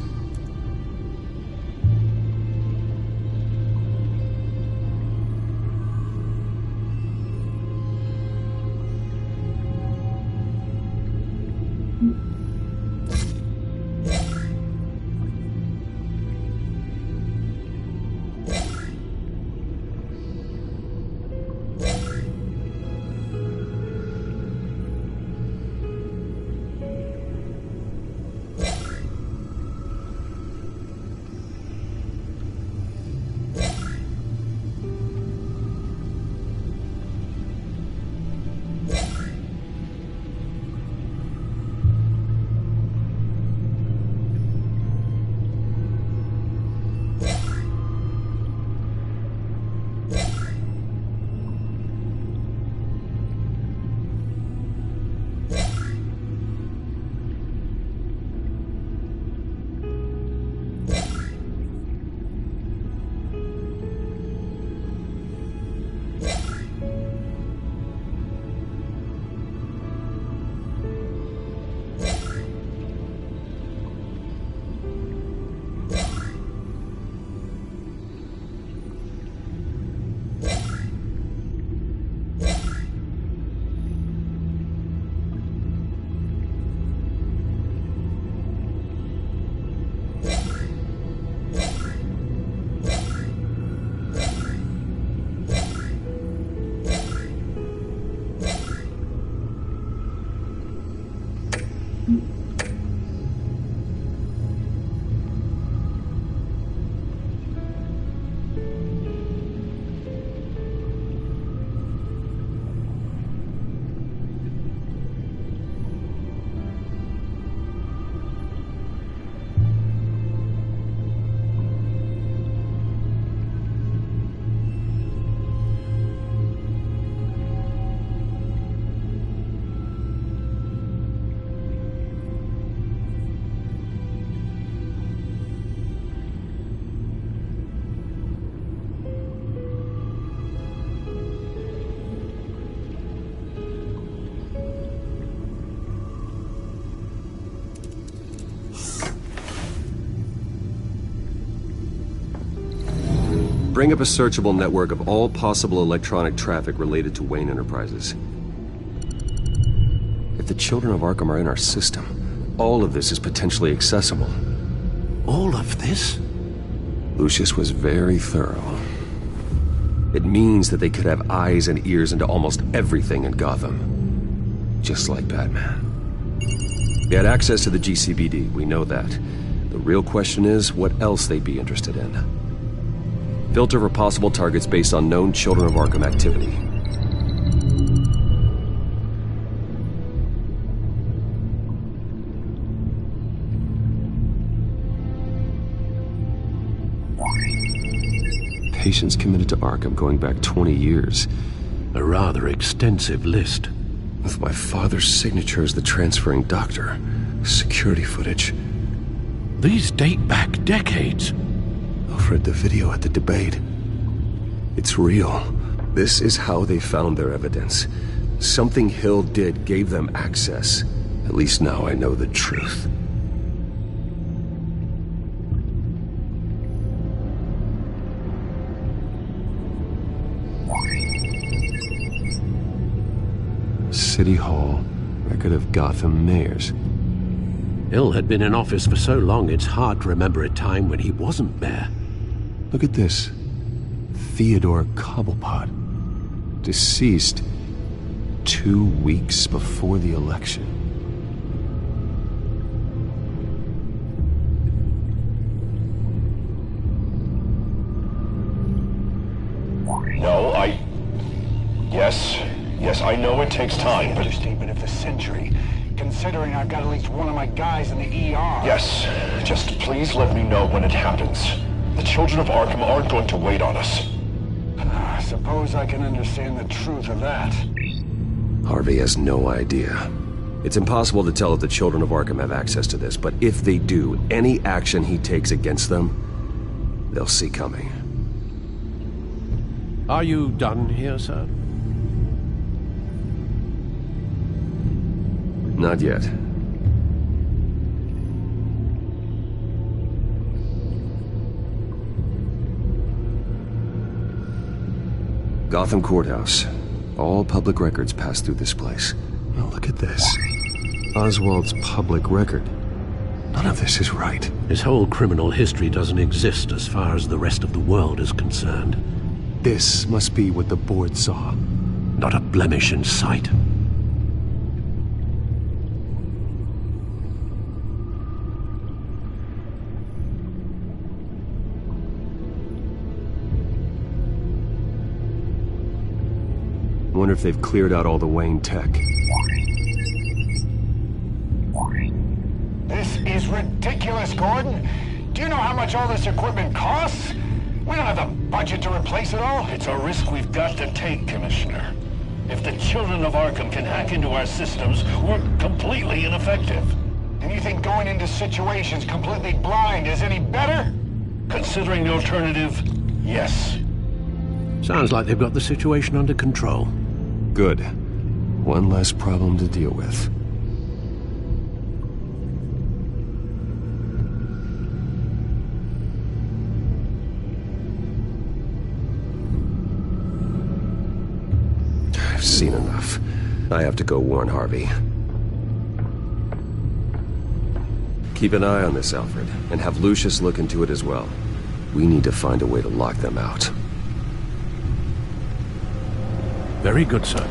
[SPEAKER 1] Bring up a searchable network of all possible electronic traffic related to Wayne Enterprises. If the children of Arkham are in our system, all of this is potentially accessible.
[SPEAKER 16] All of this?
[SPEAKER 1] Lucius was very thorough. It means that they could have eyes and ears into almost everything in Gotham. Just like Batman. They had access to the GCPD, we know that. The real question is, what else they'd be interested in. Filter for possible targets based on known Children of Arkham activity. Patients committed to Arkham going back 20 years.
[SPEAKER 16] A rather extensive list.
[SPEAKER 1] With my father's signature as the transferring doctor. Security footage.
[SPEAKER 16] These date back decades.
[SPEAKER 1] Alfred, the video at the debate. It's real. This is how they found their evidence. Something Hill did gave them access. At least now I know the truth. City Hall, record of Gotham mayors.
[SPEAKER 16] Hill had been in office for so long, it's hard to remember a time when he wasn't mayor.
[SPEAKER 1] Look at this. Theodore Cobblepot. Deceased 2 weeks before the election.
[SPEAKER 5] No, Yes, I know it takes time, but...
[SPEAKER 22] Understatement of the century, considering I've got at least one of my guys in the ER.
[SPEAKER 5] Yes, just please let me know when it happens. The children of Arkham aren't going to wait on us.
[SPEAKER 22] I suppose I can understand the truth of that.
[SPEAKER 1] Harvey has no idea. It's impossible to tell if the children of Arkham have access to this, but if they do, any action he takes against them, they'll see coming.
[SPEAKER 16] Are you done here, sir?
[SPEAKER 1] Not yet. Gotham Courthouse. All public records pass through this place. Oh, look at this. Oswald's public record. None of this is right.
[SPEAKER 16] His whole criminal history doesn't exist as far as the rest of the world is concerned.
[SPEAKER 1] This must be what the board saw.
[SPEAKER 16] Not a blemish in sight.
[SPEAKER 1] I wonder if they've cleared out all the Wayne tech.
[SPEAKER 22] This is ridiculous, Gordon. Do you know how much all this equipment costs? We don't have the budget to replace it all.
[SPEAKER 5] It's a risk we've got to take, Commissioner. If the children of Arkham can hack into our systems, we're completely ineffective.
[SPEAKER 22] And you think going into situations completely blind is any better?
[SPEAKER 5] Considering the alternative, yes.
[SPEAKER 16] Sounds like they've got the situation under control.
[SPEAKER 1] Good. One less problem to deal with. I've seen enough. I have to go warn Harvey. Keep an eye on this, Alfred, and have Lucius look into it as well. We need to find a way to lock them out.
[SPEAKER 16] Very good, sir.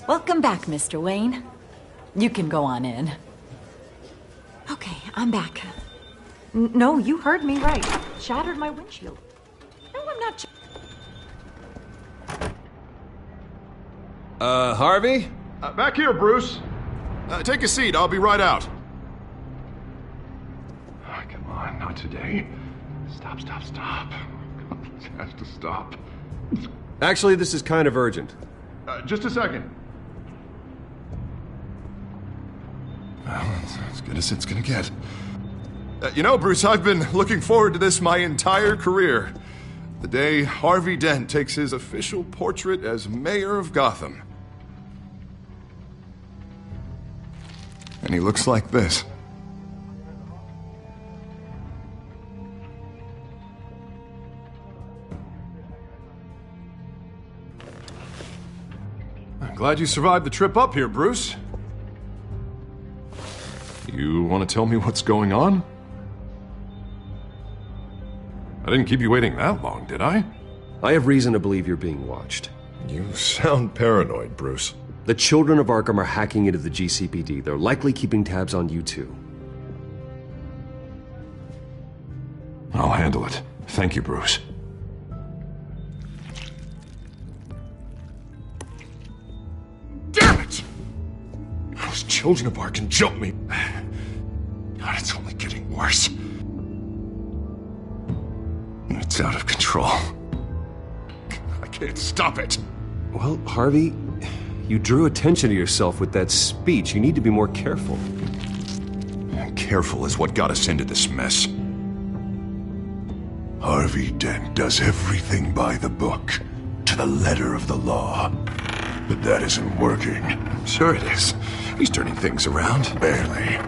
[SPEAKER 4] Welcome back, Mr. Wayne. You can go on in. Okay, I'm back. No, you heard me right. Shattered my windshield. No, I'm not.
[SPEAKER 11] Harvey?
[SPEAKER 12] Back here, Bruce. Take a seat. I'll be right out. Oh, come on, not today. Stop. This has to stop.
[SPEAKER 1] Actually, this is kind of urgent.
[SPEAKER 12] Just a second.
[SPEAKER 11] Well, it's as good as it's gonna get. You know, Bruce, I've been looking forward to this my entire career. The day Harvey Dent takes his official portrait as mayor of Gotham. And he looks like this.
[SPEAKER 12] I'm glad you survived the trip up here, Bruce. You want to tell me what's going on? I didn't keep you waiting that long, did I?
[SPEAKER 1] I have reason to believe you're being watched.
[SPEAKER 14] You sound paranoid, Bruce.
[SPEAKER 1] The children of Arkham are hacking into the GCPD. They're likely keeping tabs on you too.
[SPEAKER 12] I'll handle it. Thank you, Bruce.
[SPEAKER 11] Damn it! Those children of Arkham jumped me. God, it's only getting worse. It's out of control. I can't stop it.
[SPEAKER 1] Well, Harvey, you drew attention to yourself with that speech. You need to be more careful.
[SPEAKER 11] Careful is what got us into this mess. Harvey Dent does everything by the book, to the letter of the law. But that isn't working. Sure it is. He's turning things around. Barely.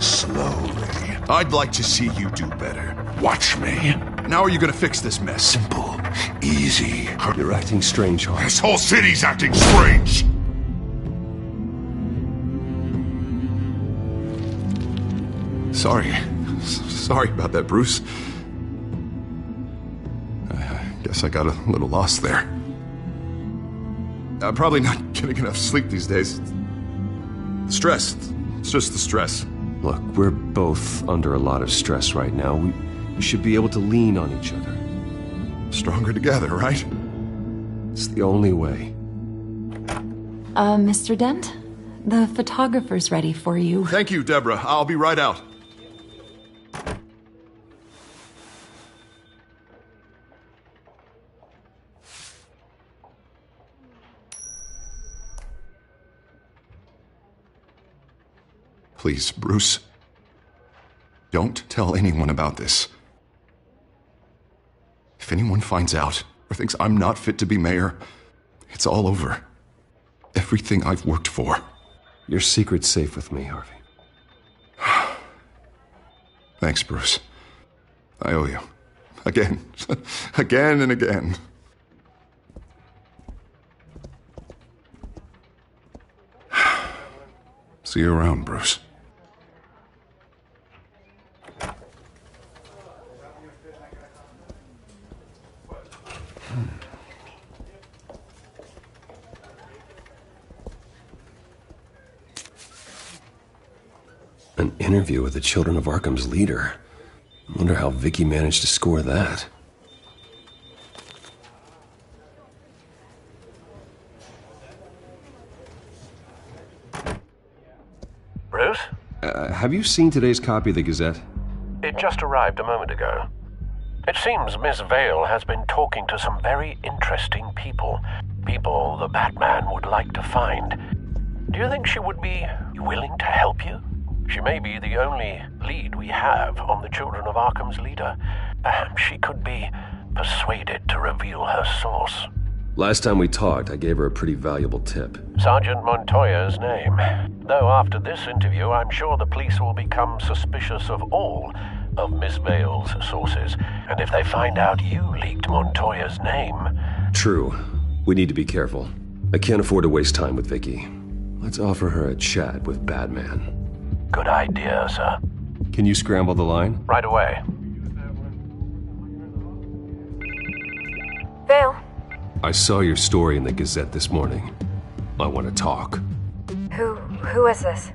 [SPEAKER 11] Slowly. I'd like to see you do better. Watch me. Now are you gonna fix this mess? Simple. Easy.
[SPEAKER 1] You're acting strange, Harvey.
[SPEAKER 11] This whole city's acting strange! Sorry about that, Bruce. I guess I got a little lost there. I'm probably not getting enough sleep these days. Stress. It's just the stress.
[SPEAKER 1] Look, we're both under a lot of stress right now. We should be able to lean on each other.
[SPEAKER 11] Stronger together, right?
[SPEAKER 1] It's the only way.
[SPEAKER 4] Mr. Dent? The photographer's ready for you.
[SPEAKER 11] Thank you, Deborah. I'll be right out. Please, Bruce. Don't tell anyone about this. If anyone finds out or thinks I'm not fit to be mayor, it's all over. Everything I've worked for.
[SPEAKER 1] Your secret's safe with me, Harvey.
[SPEAKER 11] Thanks, Bruce. I owe you. Again. Again and again. See you around, Bruce.
[SPEAKER 1] An interview with the Children of Arkham's leader. I wonder how Vicky managed to score that.
[SPEAKER 16] Bruce?
[SPEAKER 1] Have you seen today's copy of the Gazette?
[SPEAKER 16] It just arrived a moment ago. It seems Miss Vale has been talking to some very interesting people. People the Batman would like to find. Do you think she would be willing to help you? She may be the only lead we have on the Children of Arkham's leader. Perhaps she could be persuaded to reveal her source.
[SPEAKER 1] Last time we talked, I gave her a pretty valuable tip.
[SPEAKER 16] Sergeant Montoya's name. Though after this interview, I'm sure the police will become suspicious of all of Miss Vale's sources. And if they find out you leaked Montoya's name...
[SPEAKER 1] True. We need to be careful. I can't afford to waste time with Vicky. Let's offer her a chat with Batman.
[SPEAKER 16] Good idea, sir.
[SPEAKER 1] Can you scramble the line?
[SPEAKER 16] Right away.
[SPEAKER 3] Vale.
[SPEAKER 1] I saw your story in the Gazette this morning. I want to talk.
[SPEAKER 3] Who is this?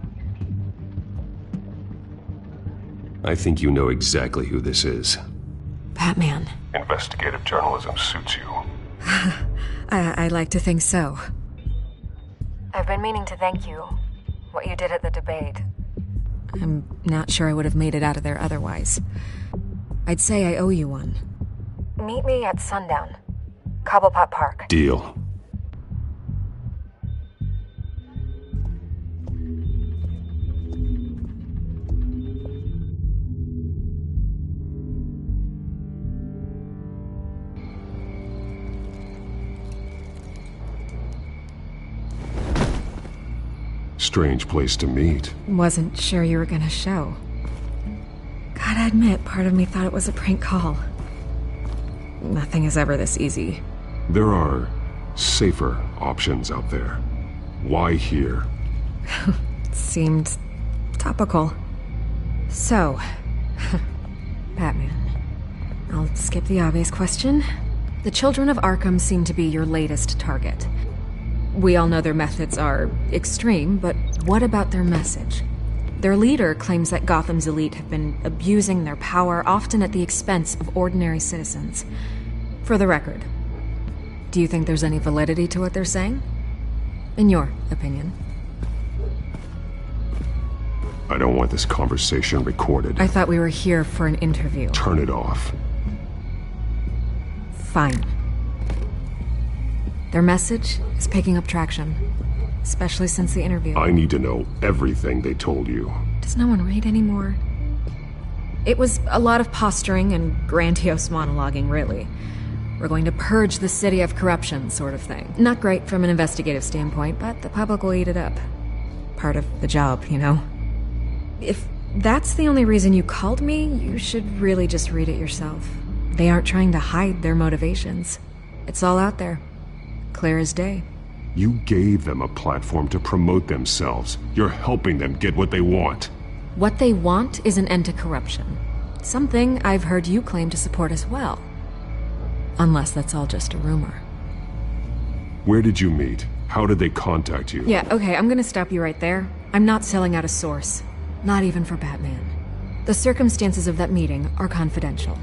[SPEAKER 1] I think you know exactly who this is.
[SPEAKER 6] Batman.
[SPEAKER 14] Investigative journalism suits you.
[SPEAKER 6] I like to think so.
[SPEAKER 3] I've been meaning to thank you. What you did at the debate.
[SPEAKER 6] I'm not sure I would have made it out of there otherwise. I'd say I owe you one.
[SPEAKER 3] Meet me at sundown. Cobblepot Park.
[SPEAKER 1] Deal.
[SPEAKER 14] Strange place to meet.
[SPEAKER 6] Wasn't sure you were gonna show. Gotta admit, part of me thought it was a prank call. Nothing is ever this easy.
[SPEAKER 14] There are safer options out there. Why here?
[SPEAKER 6] Seemed topical. So, Batman. I'll skip the obvious question. The children of Arkham seem to be your latest target. We all know their methods are extreme, but what about their message? Their leader claims that Gotham's elite have been abusing their power, often at the expense of ordinary citizens. For the record, do you think there's any validity to what they're saying? In your opinion?
[SPEAKER 14] I don't want this conversation recorded.
[SPEAKER 6] I thought we were here for an interview.
[SPEAKER 14] Turn it off.
[SPEAKER 6] Fine. Their message is picking up traction, especially since the interview.
[SPEAKER 14] I need to know everything they told you.
[SPEAKER 6] Does no one read anymore? It was a lot of posturing and grandiose monologuing, really. We're going to purge the city of corruption, sort of thing. Not great from an investigative standpoint, but the public will eat it up. Part of the job, you know? If that's the only reason you called me, you should really just read it yourself. They aren't trying to hide their motivations. It's all out there. Clear as day.
[SPEAKER 14] You gave them a platform to promote themselves. You're helping them get what they want.
[SPEAKER 6] What they want is an end to corruption. Something I've heard you claim to support as well. Unless that's all just a rumor.
[SPEAKER 14] Where did you meet? How did they contact you?
[SPEAKER 6] Yeah, okay, I'm gonna stop you right there. I'm not selling out a source. Not even for Batman. The circumstances of that meeting are confidential.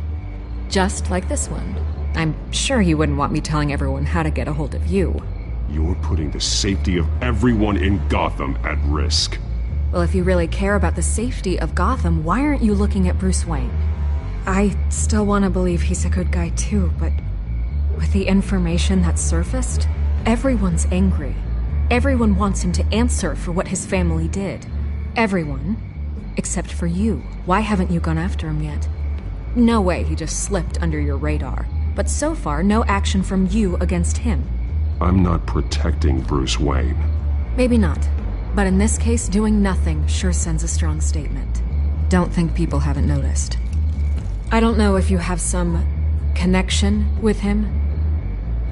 [SPEAKER 6] Just like this one. I'm sure you wouldn't want me telling everyone how to get a hold of you.
[SPEAKER 14] You're putting the safety of everyone in Gotham at risk.
[SPEAKER 6] Well, if you really care about the safety of Gotham, why aren't you looking at Bruce Wayne? I still want to believe he's a good guy too, but with the information that surfaced, everyone's angry. Everyone wants him to answer for what his family did. Everyone, except for you. Why haven't you gone after him yet? No way he just slipped under your radar. But so far, no action from you against him.
[SPEAKER 14] I'm not protecting Bruce Wayne.
[SPEAKER 6] Maybe not. But in this case, doing nothing sure sends a strong statement. Don't think people haven't noticed. I don't know if you have some connection with him.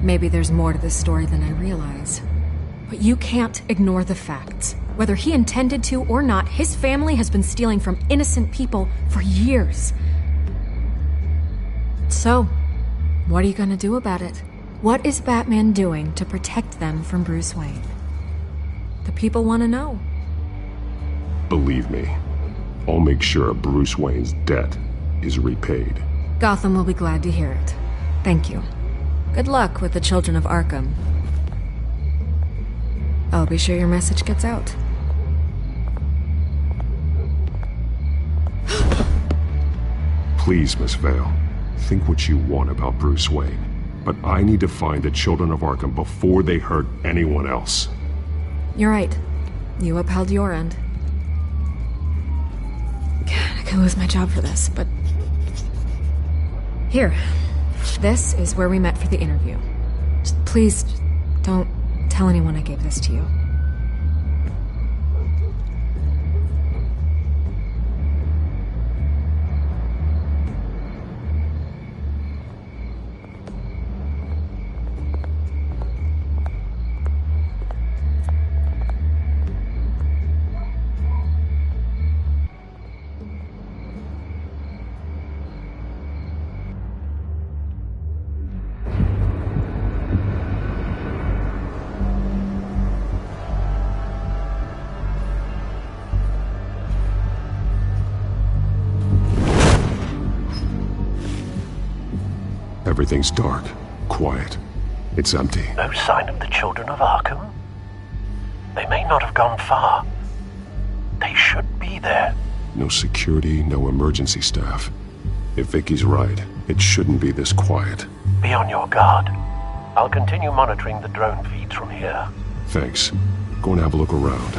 [SPEAKER 6] Maybe there's more to this story than I realize. But you can't ignore the facts. Whether he intended to or not, his family has been stealing from innocent people for years. So, what are you gonna do about it? What is Batman doing to protect them from Bruce Wayne? The people want to know.
[SPEAKER 14] Believe me, I'll make sure Bruce Wayne's debt is repaid.
[SPEAKER 6] Gotham will be glad to hear it. Thank you. Good luck with the children of Arkham. I'll be sure your message gets out.
[SPEAKER 14] Please, Miss Vale, think what you want about Bruce Wayne. But I need to find the children of Arkham before they hurt anyone else.
[SPEAKER 6] You're right. You upheld your end. God, I could lose my job for this, but... Here. This is where we met for the interview. Just please, don't tell anyone I gave this to you.
[SPEAKER 14] Everything's dark, quiet. It's empty.
[SPEAKER 16] No sign of the children of Arkham? They may not have gone far. They should be there.
[SPEAKER 14] No security, no emergency staff. If Vicky's right, it shouldn't be this quiet.
[SPEAKER 16] Be on your guard. I'll continue monitoring the drone feeds from here.
[SPEAKER 14] Thanks. Go and have a look around.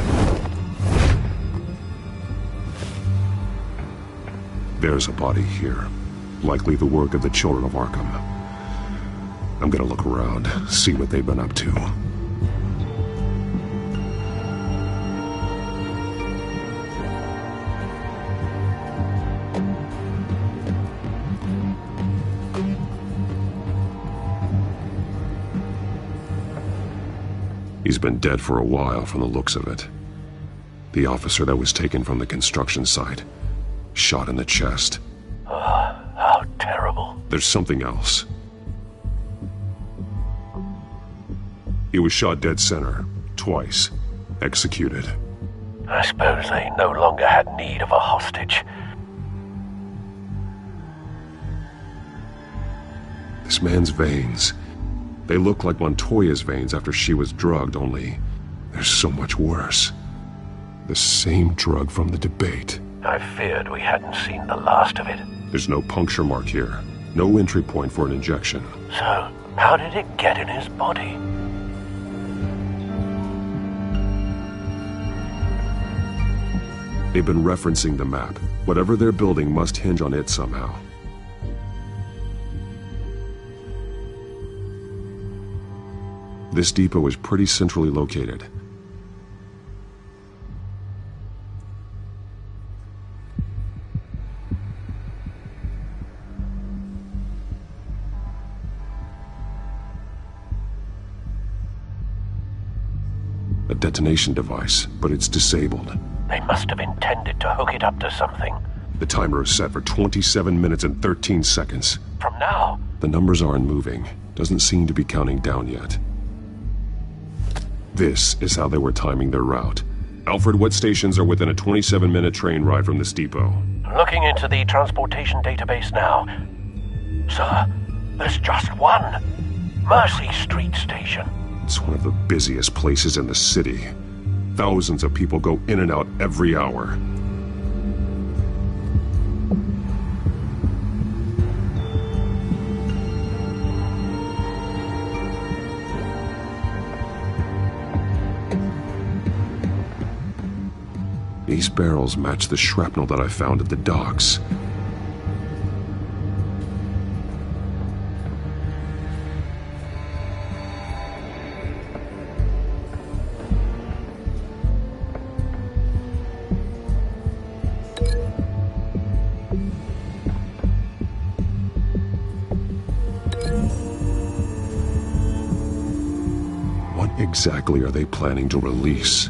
[SPEAKER 14] There's a body here. Likely the work of the children of Arkham. I'm gonna look around, see what they've been up to. He's been dead for a while from the looks of it. The officer that was taken from the construction site, shot in the chest.
[SPEAKER 16] How terrible.
[SPEAKER 14] There's something else. He was shot dead center, twice, executed.
[SPEAKER 16] I suppose they no longer had need of a hostage.
[SPEAKER 14] This man's veins, they look like Montoya's veins after she was drugged, only they're so much worse. The same drug from the debate.
[SPEAKER 16] I feared we hadn't seen the last of it.
[SPEAKER 14] There's no puncture mark here, no entry point for an injection.
[SPEAKER 16] So, how did it get in his body?
[SPEAKER 14] They've been referencing the map. Whatever they're building must hinge on it somehow. This depot is pretty centrally located. A detonation device, but it's disabled.
[SPEAKER 16] They must have intended to hook it up to something.
[SPEAKER 14] The timer is set for 27 minutes and 13 seconds.
[SPEAKER 16] From now?
[SPEAKER 14] The numbers aren't moving. Doesn't seem to be counting down yet. This is how they were timing their route. Alfred, what stations are within a 27-minute train ride from this depot?
[SPEAKER 16] Looking into the transportation database now. Sir, there's just one. Mercy Street Station.
[SPEAKER 14] It's one of the busiest places in the city. Thousands of people go in and out every hour. These barrels match the shrapnel that I found at the docks. What exactly are they planning to release?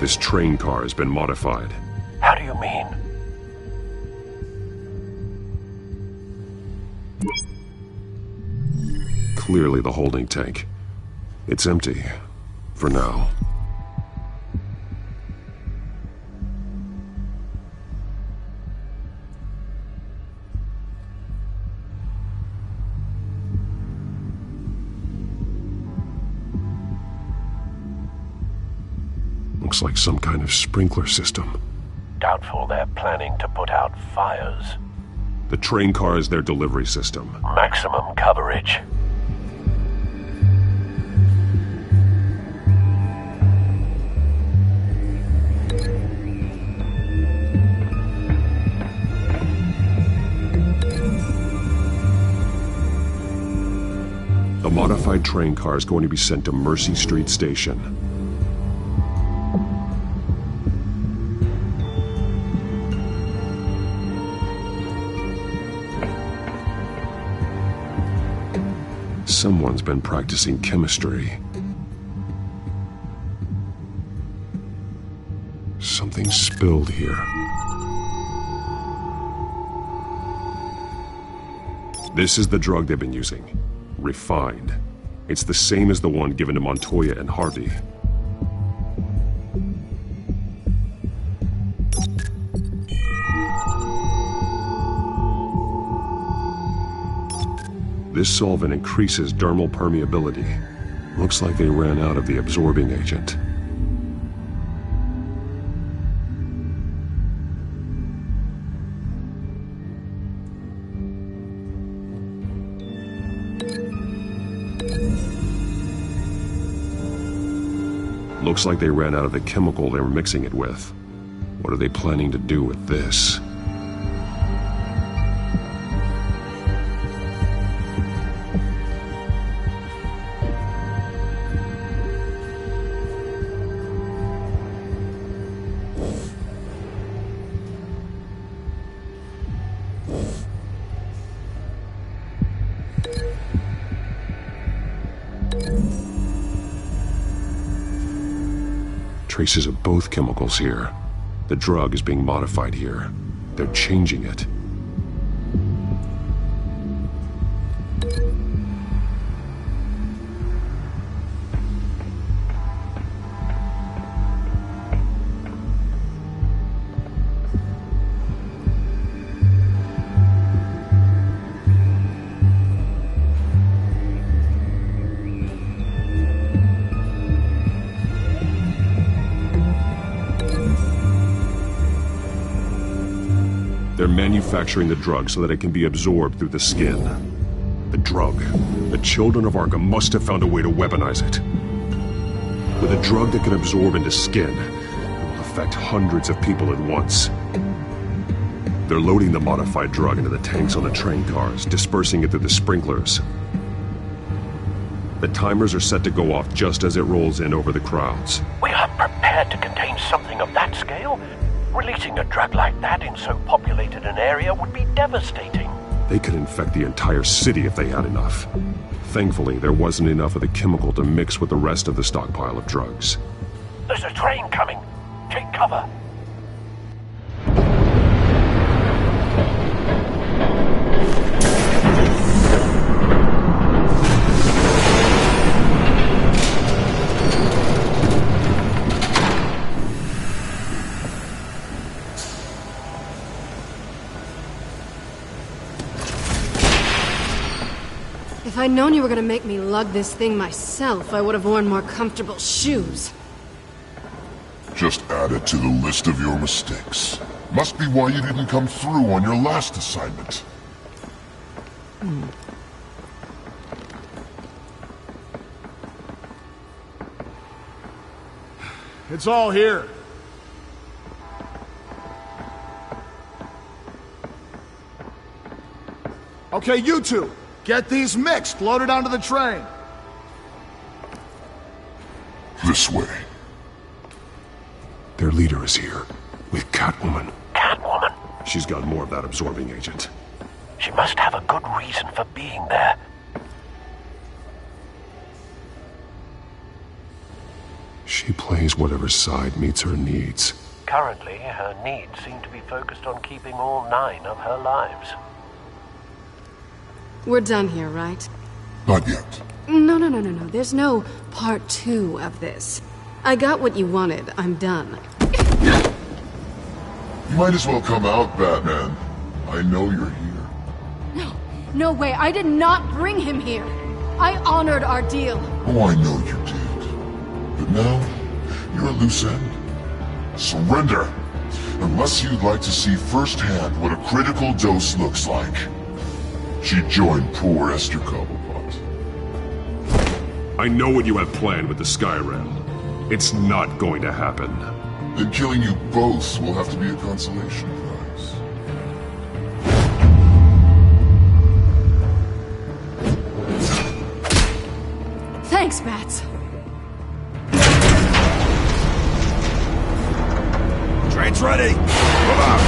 [SPEAKER 14] This train car has been modified.
[SPEAKER 16] How do you mean?
[SPEAKER 14] Clearly the holding tank. It's empty. For now. Looks like some kind of sprinkler system.
[SPEAKER 16] Doubtful they're planning to put out fires.
[SPEAKER 14] The train car is their delivery system.
[SPEAKER 16] Maximum coverage.
[SPEAKER 14] The modified train car is going to be sent to Mercy Street Station. Someone's been practicing chemistry. Something spilled here. This is the drug they've been using. Refined. It's the same as the one given to Montoya and Harvey. This solvent increases dermal permeability. Looks like they ran out of the absorbing agent. Looks like they ran out of the chemical they were mixing it with. What are they planning to do with this? Traces of both chemicals here. The drug is being modified here. They're changing it. They're manufacturing the drug so that it can be absorbed through the skin. The drug. The children of Arkham must have found a way to weaponize it. With a drug that can absorb into skin, it will affect hundreds of people at once. They're loading the modified drug into the tanks on the train cars, dispersing it through the sprinklers. The timers are set to go off just as it rolls in over the crowds.
[SPEAKER 16] We are prepared to contain something of that scale? Releasing a drug like that in so populated an area would be devastating.
[SPEAKER 14] They could infect the entire city if they had enough. Thankfully, there wasn't enough of the chemical to mix with the rest of the stockpile of drugs.
[SPEAKER 16] There's a train coming. Take cover.
[SPEAKER 6] If I'd known you were gonna make me lug this thing myself, I would have worn more comfortable shoes.
[SPEAKER 11] Just add it to the list of your mistakes. Must be why you didn't come through on your last assignment.
[SPEAKER 9] It's all here. Okay, you two. Get these mixed, loaded onto the train.
[SPEAKER 11] This way.
[SPEAKER 14] Their leader is here, with Catwoman.
[SPEAKER 16] Catwoman?
[SPEAKER 14] She's got more of that absorbing agent.
[SPEAKER 16] She must have a good reason for being there.
[SPEAKER 14] She plays whatever side meets her needs.
[SPEAKER 16] Currently, her needs seem to be focused on keeping all 9 of her lives.
[SPEAKER 6] We're done here, right?
[SPEAKER 11] Not yet.
[SPEAKER 6] No. There's no part 2 of this. I got what you wanted. I'm done.
[SPEAKER 11] You might as well come out, Batman. I know you're here.
[SPEAKER 6] No way. I did not bring him here. I honored our deal.
[SPEAKER 11] Oh, I know you did. But now, you're a loose end. Surrender! Unless you'd like to see firsthand what a critical dose looks like. She joined poor Esther Cobblepot.
[SPEAKER 14] I know what you have planned with the Skyrail. It's not going to happen.
[SPEAKER 11] Then killing you both will have to be a consolation prize.
[SPEAKER 6] Thanks, Bats.
[SPEAKER 2] Train's ready! Move out!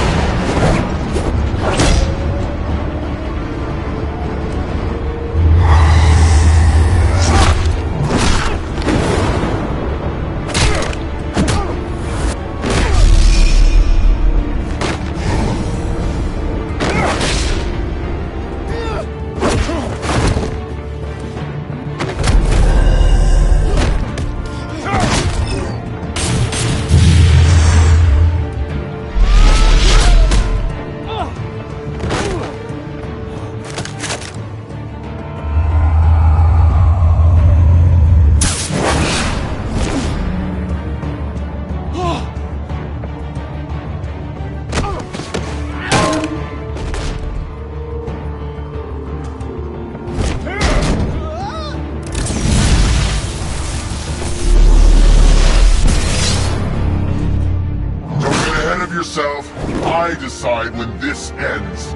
[SPEAKER 11] yourself. I decide when this ends.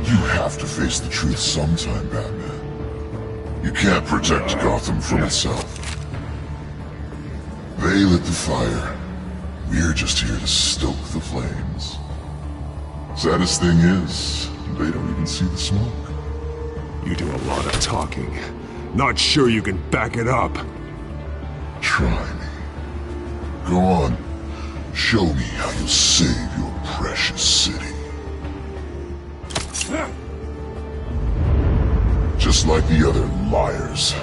[SPEAKER 11] You have to face the truth sometime, Batman. You can't protect Gotham from itself. They lit the fire. We're just here to stoke the flames. Saddest thing is, they don't even see the smoke.
[SPEAKER 14] You do a lot of talking. Not sure you can back it up.
[SPEAKER 11] Try me. Go on. Show me how you'll save your precious city. Just like the other liars.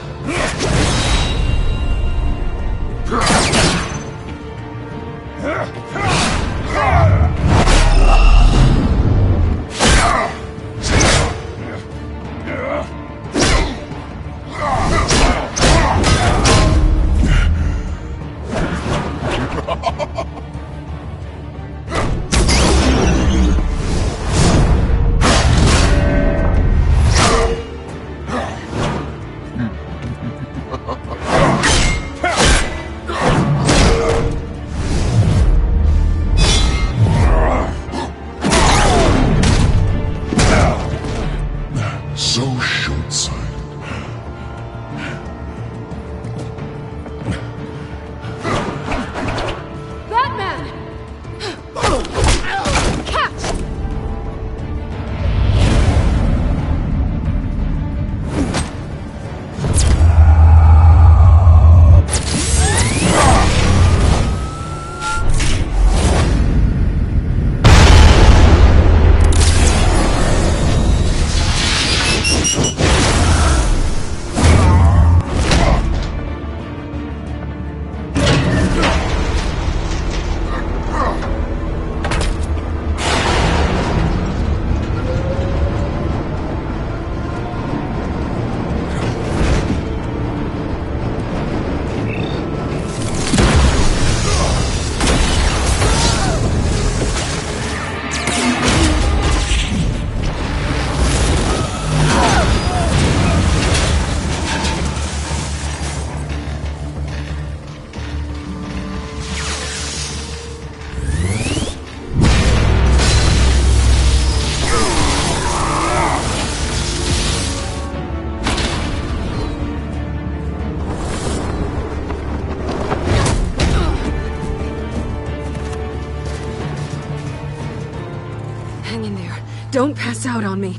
[SPEAKER 11] So short-sighted.
[SPEAKER 6] Batman! Catch! Hang in there. Don't pass out on me.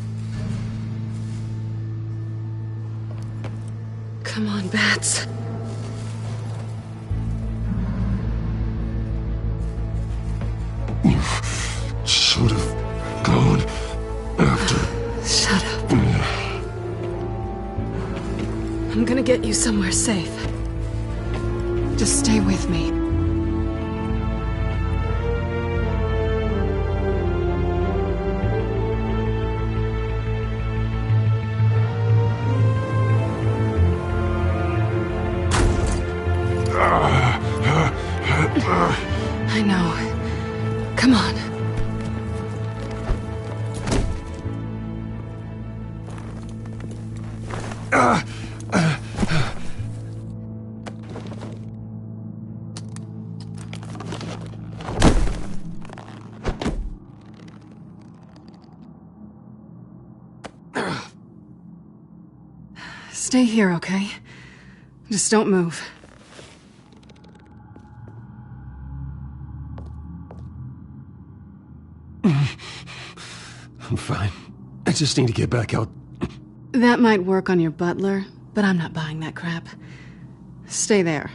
[SPEAKER 6] Come on, Bats.
[SPEAKER 11] You should have gone after.
[SPEAKER 6] Shut up. I'm gonna get you somewhere safe. Just stay with me. I know. Come on. Stay here, okay? Just don't move.
[SPEAKER 1] I'm fine. I just need to get back out.
[SPEAKER 6] That might work on your butler, but I'm not buying that crap. Stay there.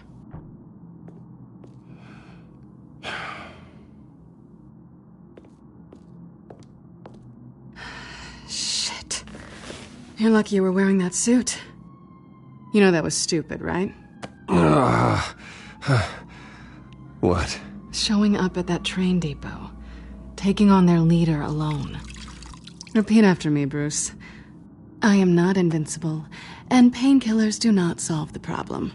[SPEAKER 6] Shit. You're lucky you were wearing that suit. You know that was stupid, right?
[SPEAKER 1] What?
[SPEAKER 6] Showing up at that train depot. Taking on their leader alone. Repeat after me, Bruce. I am not invincible, and painkillers do not solve the problem.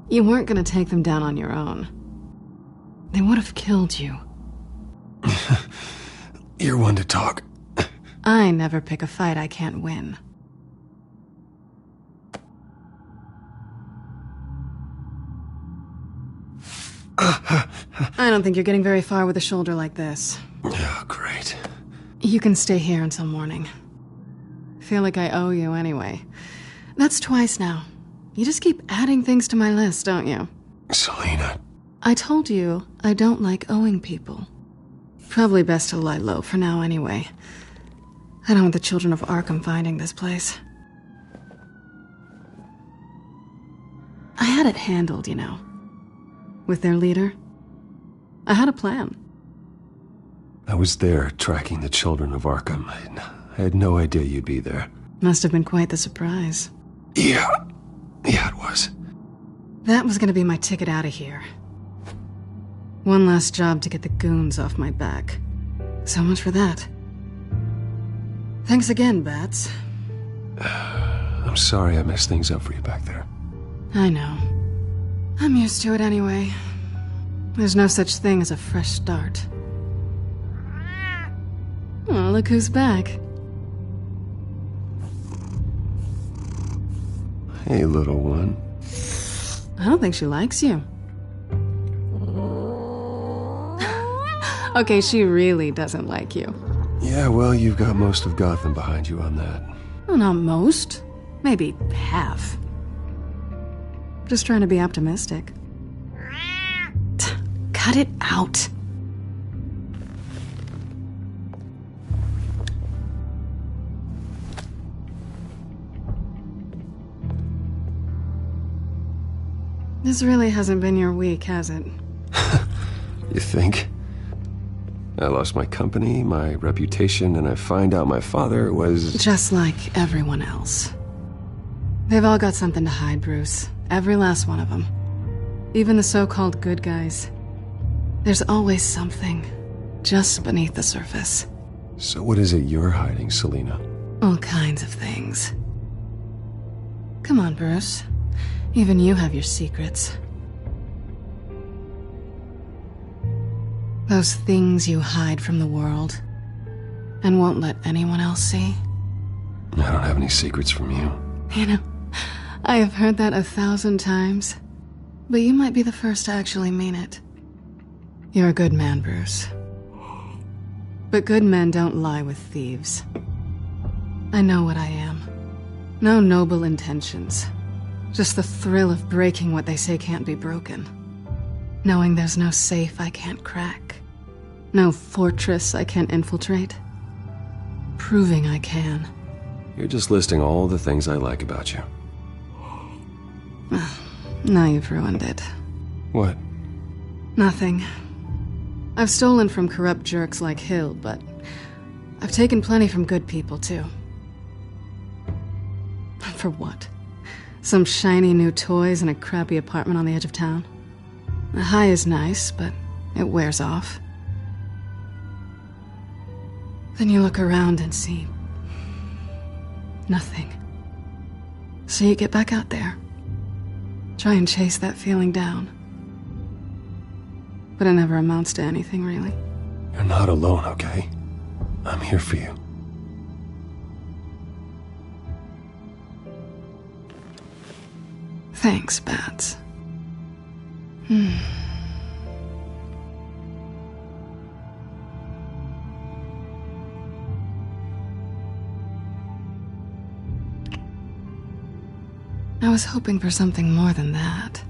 [SPEAKER 6] You weren't gonna take them down on your own. They would have killed you.
[SPEAKER 1] You're one to talk.
[SPEAKER 13] I never pick a fight I can't win. I don't think you're getting very far with a shoulder like this.
[SPEAKER 1] Oh, great.
[SPEAKER 13] You can stay here until morning. Feel like I owe you anyway. That's twice now. You just keep adding things to my list, don't you?
[SPEAKER 1] Selina.
[SPEAKER 13] I told you I don't like owing people. Probably best to lie low for now anyway. I don't want the children of Arkham finding this place. I had it handled, you know. With their leader. I had a plan.
[SPEAKER 1] I was there tracking the children of Arkham. I had no idea you'd be there.
[SPEAKER 13] Must have been quite the surprise.
[SPEAKER 1] Yeah, it was.
[SPEAKER 13] That was gonna be my ticket out of here. One last job to get the goons off my back. So much for that. Thanks again, Bats.
[SPEAKER 1] I'm sorry I messed things up for you back there.
[SPEAKER 13] I know. I'm used to it anyway. There's no such thing as a fresh start. Oh, look who's back.
[SPEAKER 1] Hey, little one.
[SPEAKER 13] I don't think she likes you. Okay, she really doesn't like you.
[SPEAKER 1] Yeah, well, you've got most of Gotham behind you on that.
[SPEAKER 13] Well, not most. Maybe half. Just trying to be optimistic. Cut it out. This really hasn't been your week, has it?
[SPEAKER 1] You think? I lost my company, my reputation, and I find out my father was...
[SPEAKER 13] Just like everyone else. They've all got something to hide, Bruce. Every last one of them. Even the so-called good guys. There's always something just beneath the surface.
[SPEAKER 1] So what is it you're hiding, Selina?
[SPEAKER 13] All kinds of things. Come on, Bruce. Even you have your secrets. Those things you hide from the world and won't let anyone else see.
[SPEAKER 1] I don't have any secrets from you.
[SPEAKER 13] You know, I have heard that 1,000 times, but you might be the first to actually mean it. You're a good man, Bruce. But good men don't lie with thieves. I know what I am. No noble intentions. Just the thrill of breaking what they say can't be broken. Knowing there's no safe I can't crack. No fortress I can't infiltrate. Proving I can.
[SPEAKER 1] You're just listing all the things I like about you.
[SPEAKER 13] Now you've ruined it.
[SPEAKER 1] What?
[SPEAKER 13] Nothing. I've stolen from corrupt jerks like Hill, but I've taken plenty from good people, too. For what? Some shiny new toys and a crappy apartment on the edge of town? The high is nice, but it wears off. Then you look around and see nothing. So you get back out there. Try and chase that feeling down. But it never amounts to anything, really.
[SPEAKER 1] You're not alone, okay? I'm here for you.
[SPEAKER 13] Thanks, Bats. I was hoping for something more than that.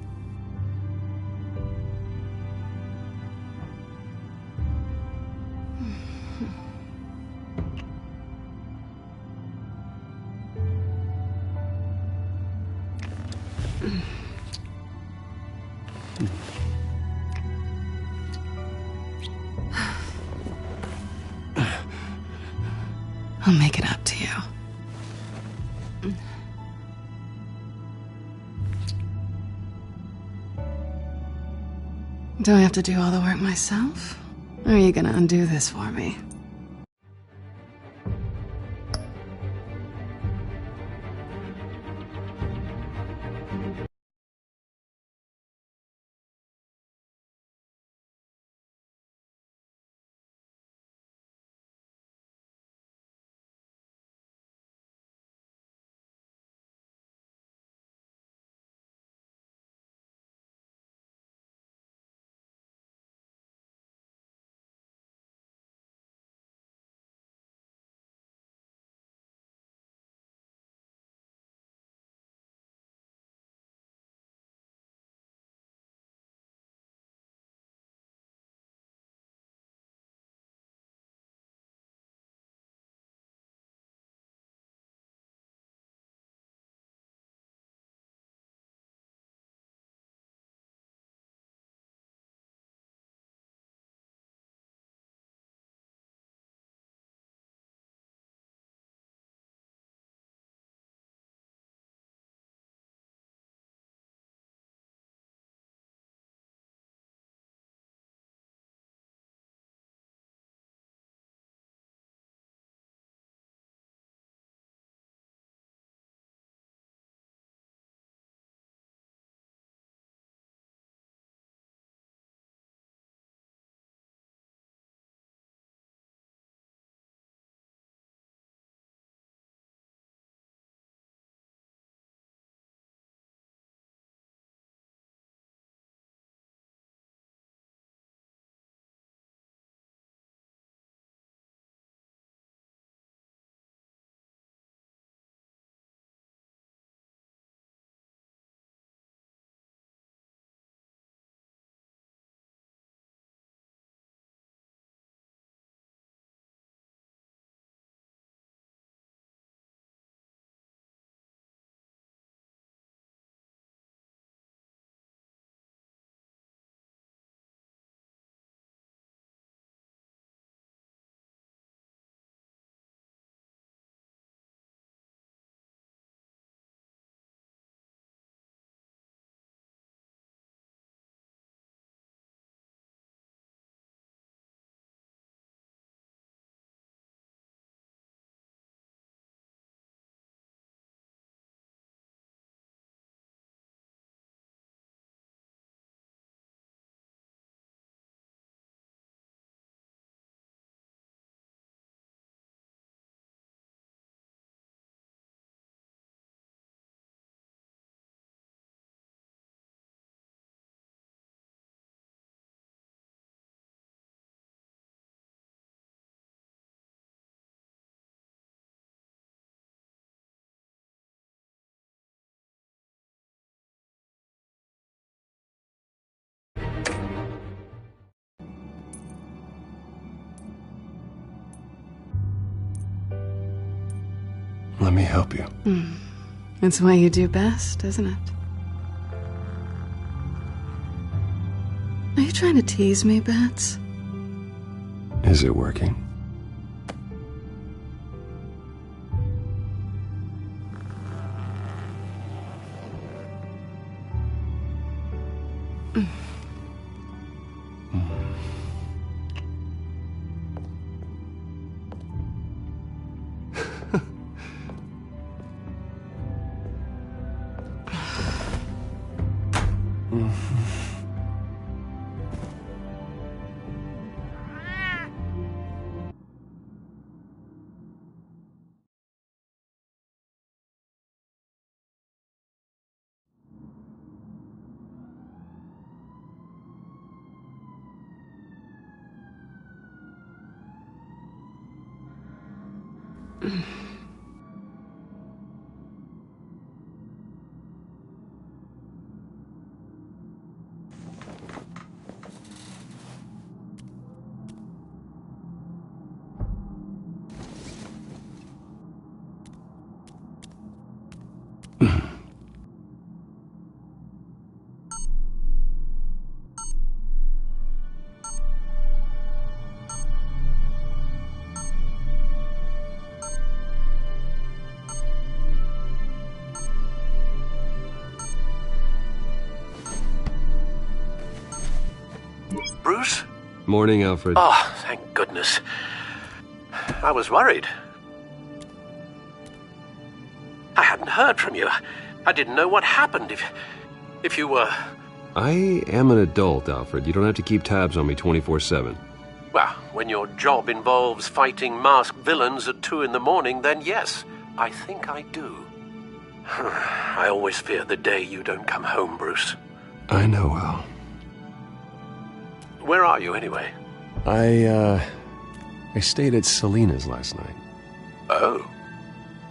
[SPEAKER 13] I'll make it up to you. Do I have to do all the work myself? Or are you gonna undo this for me?
[SPEAKER 14] Let me help you.
[SPEAKER 13] It's what you do best, isn't it? Are you trying to tease me, Bats?
[SPEAKER 14] Is it working?
[SPEAKER 16] Bruce?
[SPEAKER 1] Morning, Alfred.
[SPEAKER 16] Oh, thank goodness. I was worried. I hadn't heard from you. I didn't know what happened if you were...
[SPEAKER 1] I am an adult, Alfred. You don't have to keep tabs on me 24/7.
[SPEAKER 16] Well, when your job involves fighting masked villains at 2 a.m, then yes, I think I do. I always fear the day you don't come home, Bruce.
[SPEAKER 14] I know, Al.
[SPEAKER 16] Where are you, anyway?
[SPEAKER 1] I stayed at Selena's last night.
[SPEAKER 16] Oh.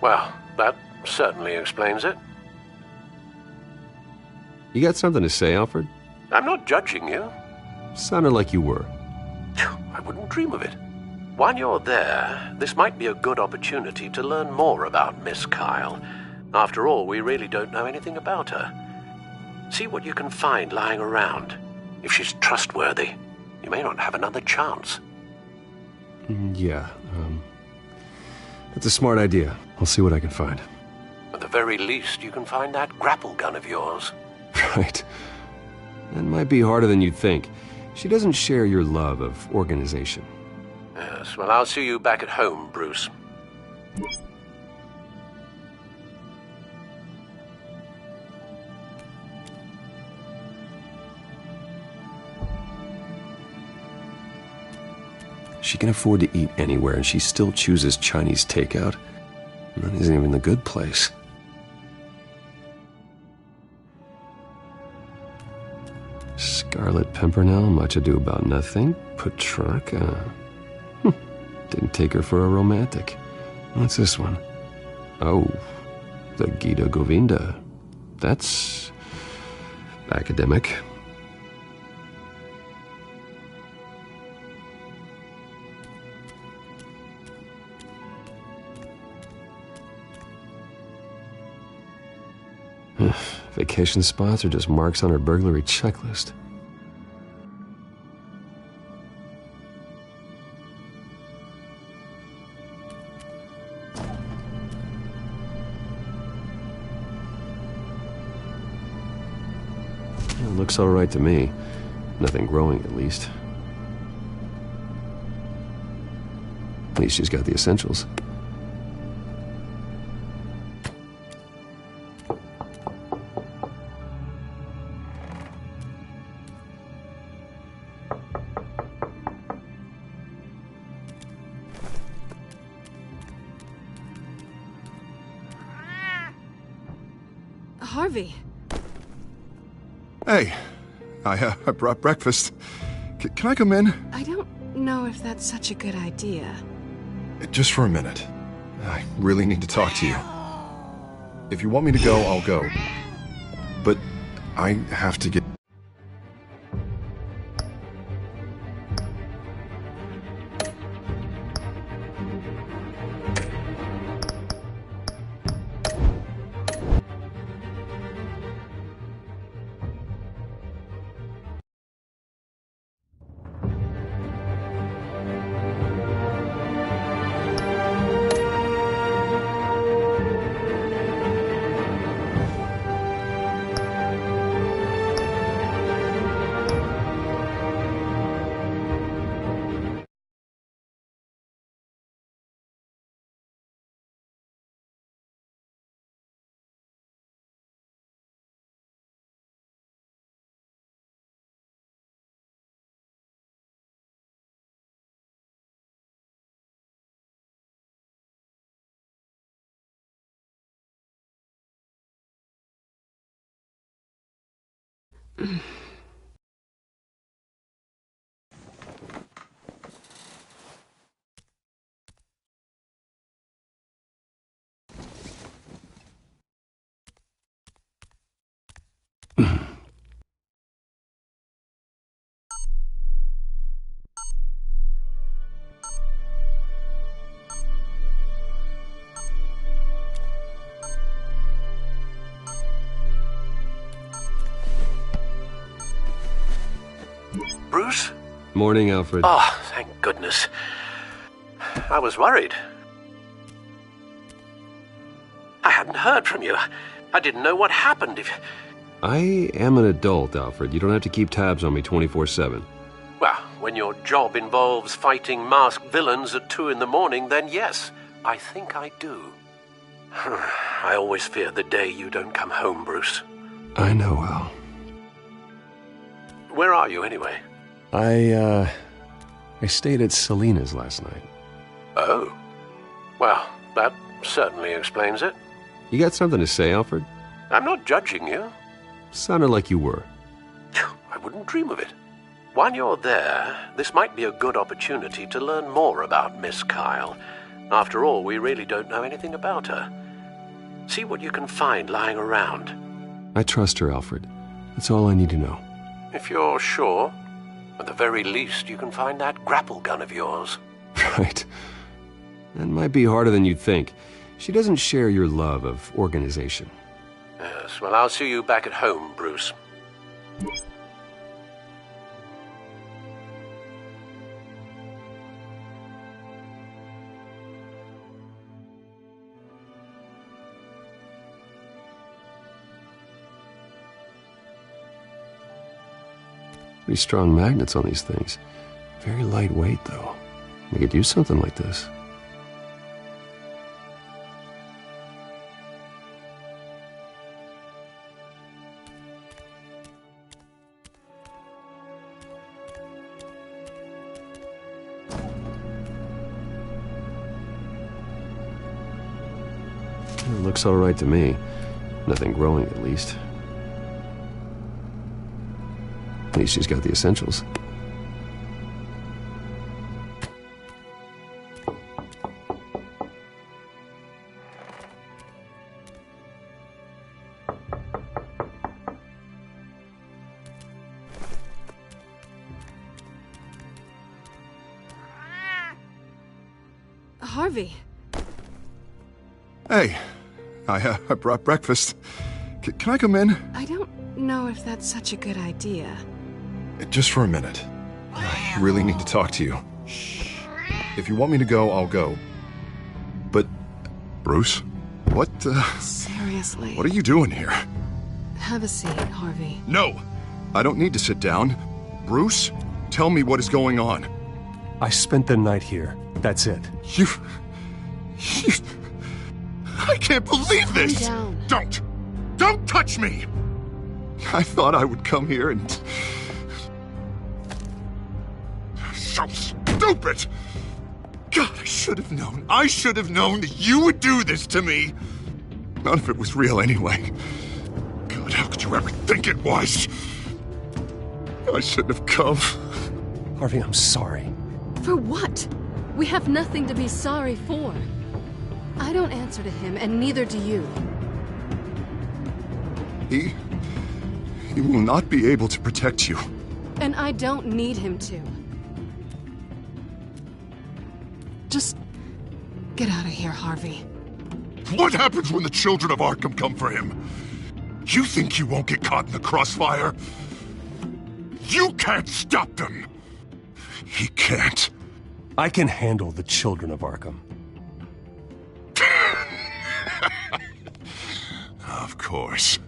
[SPEAKER 16] Well, that certainly explains it.
[SPEAKER 1] You got something to say, Alfred?
[SPEAKER 16] I'm not judging you.
[SPEAKER 1] Sounded like you were.
[SPEAKER 16] I wouldn't dream of it. While you're there, this might be a good opportunity to learn more about Miss Kyle. After all, we really don't know anything about her. See what you can find lying around. If she's trustworthy, you may not have another chance.
[SPEAKER 1] Yeah, that's a smart idea. I'll see what I can find.
[SPEAKER 16] At the very least, you can find that grapple gun of yours.
[SPEAKER 1] Right. That might be harder than you'd think. She doesn't share your love of organization.
[SPEAKER 16] Yes, well, I'll see you back at home, Bruce.
[SPEAKER 1] She can afford to eat anywhere, and she still chooses Chinese takeout. And that isn't even the good place. Scarlet Pimpernel, Much Ado About Nothing, Petrarca. Didn't take her for a romantic. What's this one? Oh, the Gita Govinda. That's academic. Vacation spots are just marks on her burglary checklist. It looks all right to me. Nothing growing, at least. At least she's got the essentials.
[SPEAKER 6] Harvey.
[SPEAKER 11] Hey, I brought breakfast. Can I come in?
[SPEAKER 13] I don't know if that's such a good idea.
[SPEAKER 11] Just for a minute. I really need to talk to you. If you want me to go, I'll go. But I have to get...
[SPEAKER 16] Bruce?
[SPEAKER 1] Morning, Alfred.
[SPEAKER 16] Oh, thank goodness. I was worried. I hadn't heard from you. I didn't know what happened if...
[SPEAKER 1] I am an adult, Alfred. You don't have to keep tabs on me 24/7.
[SPEAKER 16] Well, when your job involves fighting masked villains at 2 in the morning, then yes, I think I do. I always fear the day you don't come home, Bruce.
[SPEAKER 1] I know, Al.
[SPEAKER 16] Where are you, anyway?
[SPEAKER 1] I stayed at Selena's last night.
[SPEAKER 16] Oh. Well, that certainly explains it.
[SPEAKER 1] You got something to say, Alfred?
[SPEAKER 16] I'm not judging you.
[SPEAKER 1] Sounded like you were.
[SPEAKER 16] I wouldn't dream of it. While you're there, this might be a good opportunity to learn more about Miss Kyle. After all, we really don't know anything about her. See what you can find lying around.
[SPEAKER 1] I trust her, Alfred. That's all I need to know.
[SPEAKER 16] If you're sure, at the very least, you can find that grapple gun of yours.
[SPEAKER 1] Right. That might be harder than you'd think. She doesn't share your love of organization.
[SPEAKER 16] Yes, well, I'll see you back at home, Bruce.
[SPEAKER 1] Pretty strong magnets on these things. Very lightweight, though. They could use something like this. It looks all right to me. Nothing growing, at least. At least she's got the essentials.
[SPEAKER 6] Harvey.
[SPEAKER 11] Hey, I brought breakfast. Can I come in?
[SPEAKER 6] I don't know if that's such a good idea.
[SPEAKER 11] Just for a minute. I really need to talk to you. If you want me to go, I'll go. But, Bruce, what,
[SPEAKER 6] Seriously.
[SPEAKER 11] what are you doing here?
[SPEAKER 6] Have a seat, Harvey.
[SPEAKER 11] No! I don't need to sit down. Bruce, tell me what is going on.
[SPEAKER 14] I spent the night here. That's it.
[SPEAKER 11] You... I can't believe this!
[SPEAKER 6] Calm down.
[SPEAKER 11] Don't touch me! I thought I would come here and... So stupid! God, I should have known. I should have known that you would do this to me. None of it was real anyway. God, how could you ever think it was? I shouldn't have come.
[SPEAKER 14] Harvey, I'm sorry.
[SPEAKER 6] For what? We have nothing to be sorry for. I don't answer to him, and neither do you.
[SPEAKER 11] He will not be able to protect you.
[SPEAKER 6] And I don't need him to. Just get out of here, Harvey.
[SPEAKER 11] What happens when the children of Arkham come for him? You think you won't get caught in the crossfire? You can't stop them! He can't.
[SPEAKER 14] I can handle the children of Arkham.
[SPEAKER 11] Of course.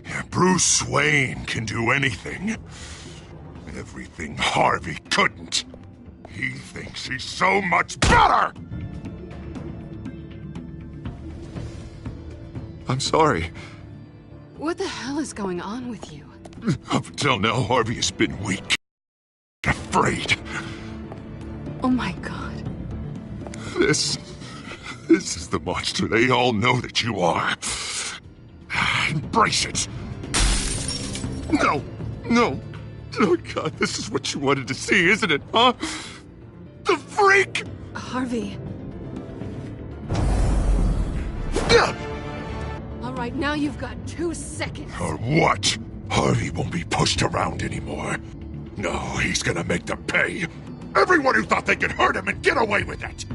[SPEAKER 11] Yeah, Bruce Wayne can do anything. Everything Harvey couldn't. He thinks he's so much better! I'm sorry.
[SPEAKER 6] What the hell is going on with you?
[SPEAKER 11] Up until now, Harvey has been weak. Afraid.
[SPEAKER 6] Oh my God.
[SPEAKER 11] This is the monster they all know that you are. Embrace it. No, No. Oh, God, this is what you wanted to see, isn't it, huh? The freak!
[SPEAKER 6] Harvey. All right, now you've got 2 seconds.
[SPEAKER 2] Or what? Harvey won't be pushed around anymore. No, he's gonna make them pay. Everyone who thought they could hurt him and get away with it.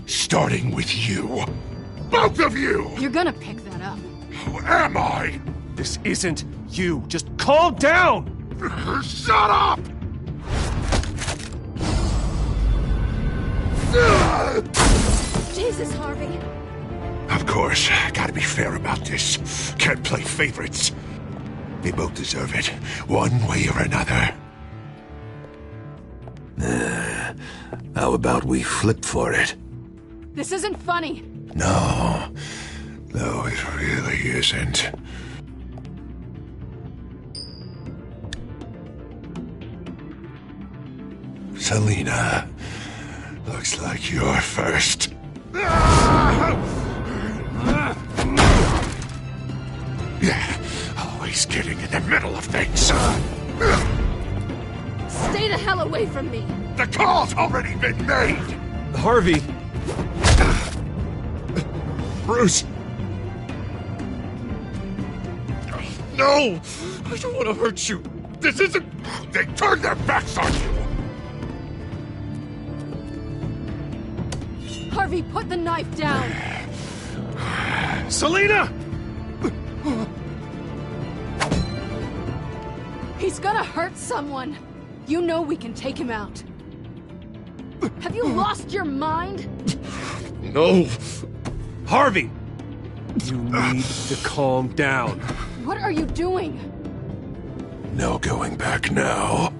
[SPEAKER 2] Starting with you. Both of you!
[SPEAKER 6] You're gonna pick that up.
[SPEAKER 2] Who am I?
[SPEAKER 14] This isn't you. Just calm down!
[SPEAKER 2] Shut up!
[SPEAKER 6] Jesus, Harvey.
[SPEAKER 2] Of course, gotta be fair about this. Can't play favorites. They both deserve it, one way or another. How about we flip for it?
[SPEAKER 6] This isn't funny.
[SPEAKER 2] No, it really isn't. Selina, looks like you're first. Yeah, always getting in the middle of things.
[SPEAKER 6] Stay the hell away from me.
[SPEAKER 2] The call's already been made.
[SPEAKER 14] Harvey.
[SPEAKER 11] Bruce! No! I don't want to hurt you. This isn't...
[SPEAKER 2] They turned their backs on you.
[SPEAKER 6] Harvey, put the knife down.
[SPEAKER 14] Selina!
[SPEAKER 6] He's gonna hurt someone. You know we can take him out. Have you lost your mind?
[SPEAKER 11] No.
[SPEAKER 14] Harvey! You need to calm down.
[SPEAKER 6] What are you doing?
[SPEAKER 2] No going back now.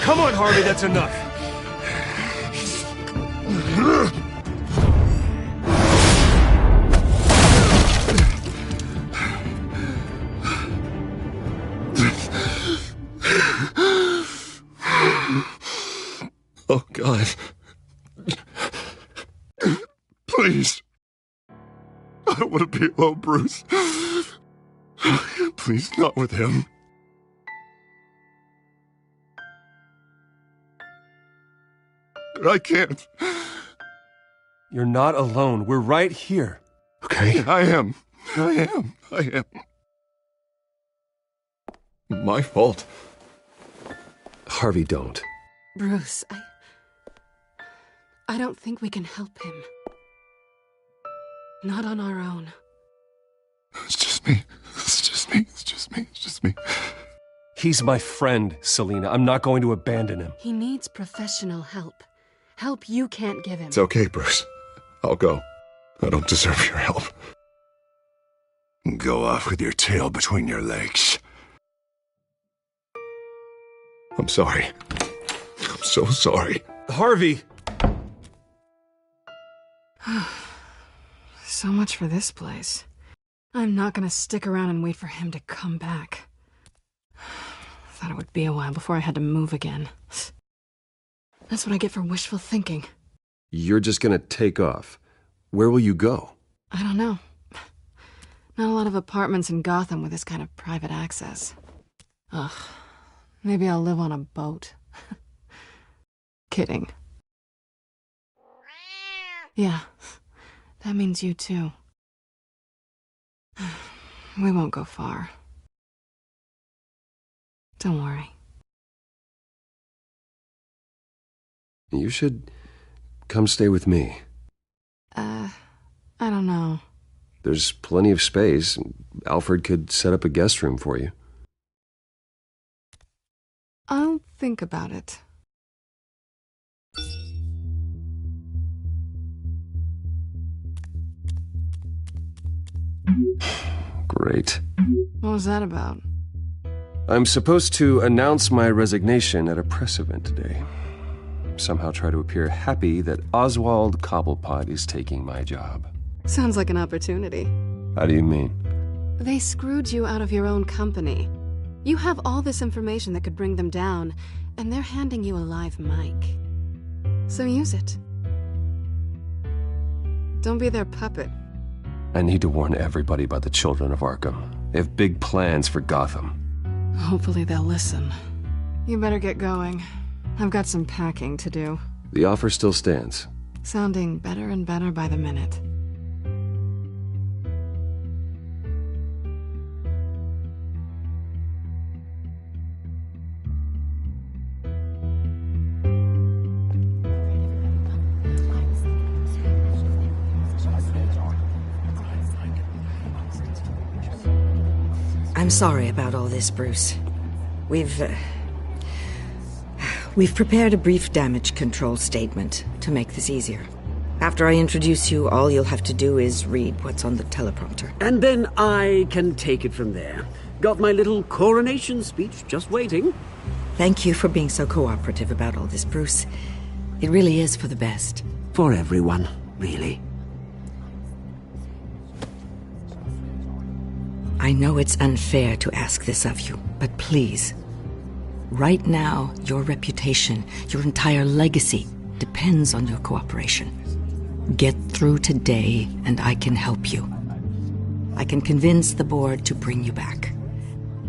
[SPEAKER 14] Come on, Harvey, that's enough.
[SPEAKER 11] Oh, God. Please. I don't want to be alone, Bruce. Please, not with him. But I can't.
[SPEAKER 14] You're not alone. We're right here.
[SPEAKER 11] Okay? I am. My fault.
[SPEAKER 1] Harvey, don't.
[SPEAKER 6] Bruce, I don't think we can help him. Not on our own.
[SPEAKER 11] It's just me.
[SPEAKER 14] He's my friend, Selina. I'm not going to abandon him.
[SPEAKER 6] He needs professional help. Help you can't give him.
[SPEAKER 11] It's okay, Bruce. I'll go. I don't deserve your help.
[SPEAKER 2] Go off with your tail between your legs.
[SPEAKER 11] I'm sorry. I'm so sorry.
[SPEAKER 14] Harvey!
[SPEAKER 6] So much for this place. I'm not gonna stick around and wait for him to come back. Thought it would be a while before I had to move again. That's what I get for wishful thinking.
[SPEAKER 1] You're just gonna take off. Where will you go?
[SPEAKER 6] I don't know. Not a lot of apartments in Gotham with this kind of private access. Ugh. Maybe I'll live on a boat. Kidding. Yeah. That means you too. We won't go far. Don't worry.
[SPEAKER 1] You should come stay with me.
[SPEAKER 6] I don't know.
[SPEAKER 1] There's plenty of space. Alfred could set up a guest room for you.
[SPEAKER 6] I'll think about it.
[SPEAKER 1] Great.
[SPEAKER 6] What was that about?
[SPEAKER 1] I'm supposed to announce my resignation at a press event today. Somehow try to appear happy that Oswald Cobblepot is taking my job.
[SPEAKER 6] Sounds like an opportunity.
[SPEAKER 1] How do you mean?
[SPEAKER 6] They screwed you out of your own company. You have all this information that could bring them down,
[SPEAKER 13] And they're handing you a live mic. So use it. Don't be their puppet.
[SPEAKER 1] I need to warn everybody about the children of Arkham. They have big plans for Gotham.
[SPEAKER 13] Hopefully they'll listen. You better get going. I've got some packing to do.
[SPEAKER 1] The offer still stands.
[SPEAKER 13] Sounding better and better by the minute.
[SPEAKER 20] I'm sorry about all this, Bruce. We've prepared a brief damage control statement to make this easier. After I introduce you, all you'll have to do is read what's on the teleprompter.
[SPEAKER 8] And then I can take it from there. Got my little coronation speech just waiting.
[SPEAKER 20] Thank you for being so cooperative about all this, Bruce. It really is for the best.
[SPEAKER 8] For everyone, really.
[SPEAKER 20] I know it's unfair to ask this of you, but please. Right now, your reputation, your entire legacy, depends on your cooperation. Get through today, and I can help you. I can convince the board to bring you back.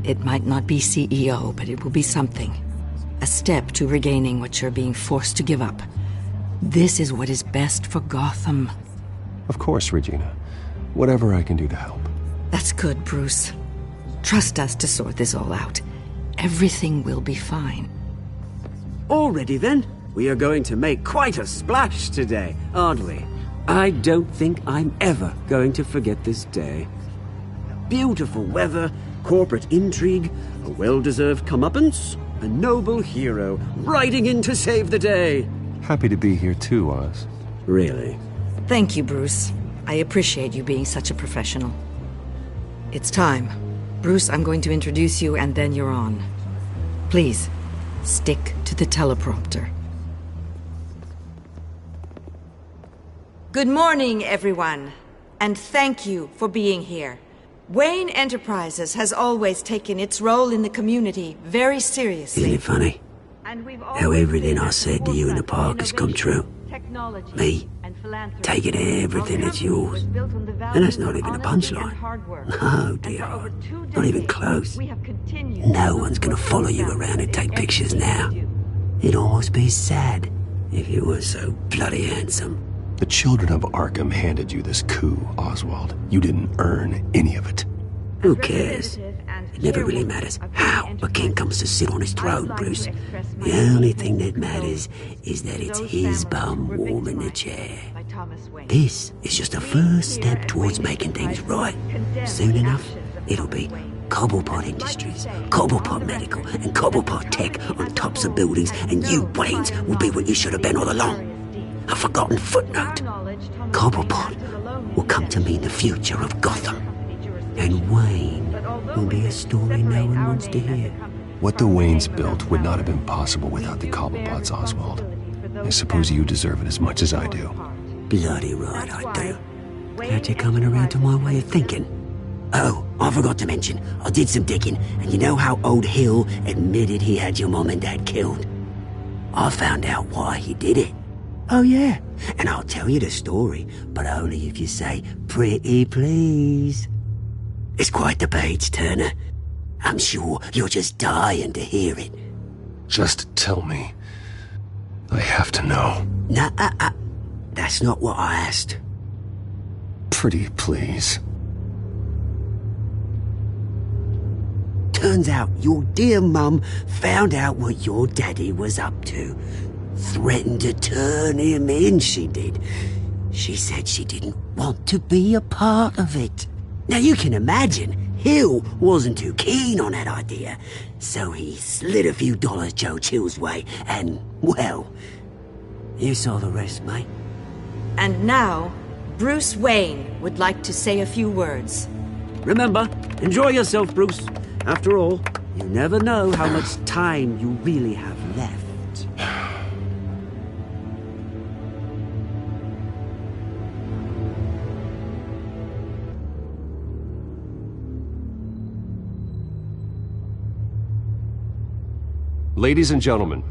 [SPEAKER 20] It might not be CEO, but it will be something. A step to regaining what you're being forced to give up. This is what is best for Gotham.
[SPEAKER 1] Of course, Regina. Whatever I can do to help.
[SPEAKER 20] That's good, Bruce. Trust us to sort this all out. Everything will be fine.
[SPEAKER 8] Already then, we are going to make quite a splash today, aren't we? I don't think I'm ever going to forget this day. Beautiful weather, corporate intrigue, a well-deserved comeuppance, a noble hero riding in to save the day.
[SPEAKER 1] Happy to be here too, Oz.
[SPEAKER 8] Really?
[SPEAKER 20] Thank you, Bruce. I appreciate you being such a professional. It's time. Bruce, I'm going to introduce you and then you're on. Please, stick to the teleprompter. Good morning, everyone. And thank you for being here. Wayne Enterprises has always taken its role in the community very seriously.
[SPEAKER 8] Isn't it funny? How everything I said to you in the park has come true. Me, taking everything that's yours. And that's not even a punchline. No, dear. Not even close. No one's gonna follow you around and take pictures now. It'd almost be sad if you were so bloody handsome.
[SPEAKER 1] The children of Arkham handed you this coup, Oswald. You didn't earn any of it.
[SPEAKER 8] Who cares? It never really matters how a king comes to sit on his throne, Bruce. The only thing that matters is that it's his bum warming the chair. This is just a first step towards making things right. Soon enough, it'll be Cobblepot Industries, Cobblepot Medical, and Cobblepot Tech on tops of buildings, and you, Waynes, will be what you should have been all along. A forgotten footnote. Cobblepot will come to mean the future of Gotham. And Wayne will be a story no one wants to hear.
[SPEAKER 1] What the Waynes built would not have been possible without the Cobblepots, Oswald. I suppose you deserve it as much as I do.
[SPEAKER 8] Bloody right I do. Glad you're coming around to my way of thinking. Oh, I forgot to mention, I did some digging, and you know how old Hill admitted he had your mom and dad killed? I found out why he did it. Oh yeah, and I'll tell you the story, but only if you say, pretty please. It's quite the page, Turner. I'm sure you're just dying to hear it.
[SPEAKER 1] Just tell me. I have to know.
[SPEAKER 8] Nah, that's not what I asked.
[SPEAKER 1] Pretty please.
[SPEAKER 8] Turns out your dear mum found out what your daddy was up to. Threatened to turn him in, she did. She said she didn't want to be a part of it. Now you can imagine, Hill wasn't too keen on that idea, so he slid a few dollars Joe Chill's way, and, well, you saw the rest, mate.
[SPEAKER 20] And now, Bruce Wayne would like to say a few words.
[SPEAKER 8] Remember, enjoy yourself, Bruce. After all, you never know how much time you really have left.
[SPEAKER 1] Ladies and gentlemen,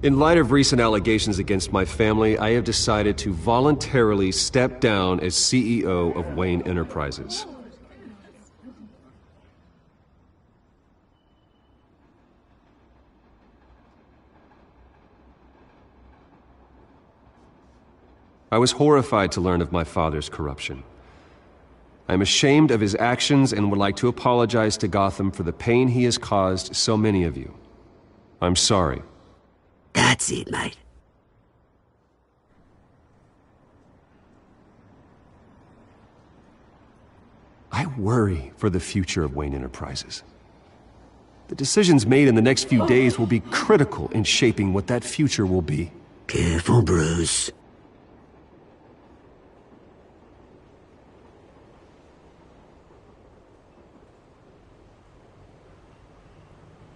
[SPEAKER 1] in light of recent allegations against my family, I have decided to voluntarily step down as CEO of Wayne Enterprises. I was horrified to learn of my father's corruption. I am ashamed of his actions and would like to apologize to Gotham for the pain he has caused so many of you. I'm sorry.
[SPEAKER 8] That's it, mate.
[SPEAKER 1] I worry for the future of Wayne Enterprises. The decisions made in the next few days will be critical in shaping what that future will be.
[SPEAKER 8] Careful, Bruce.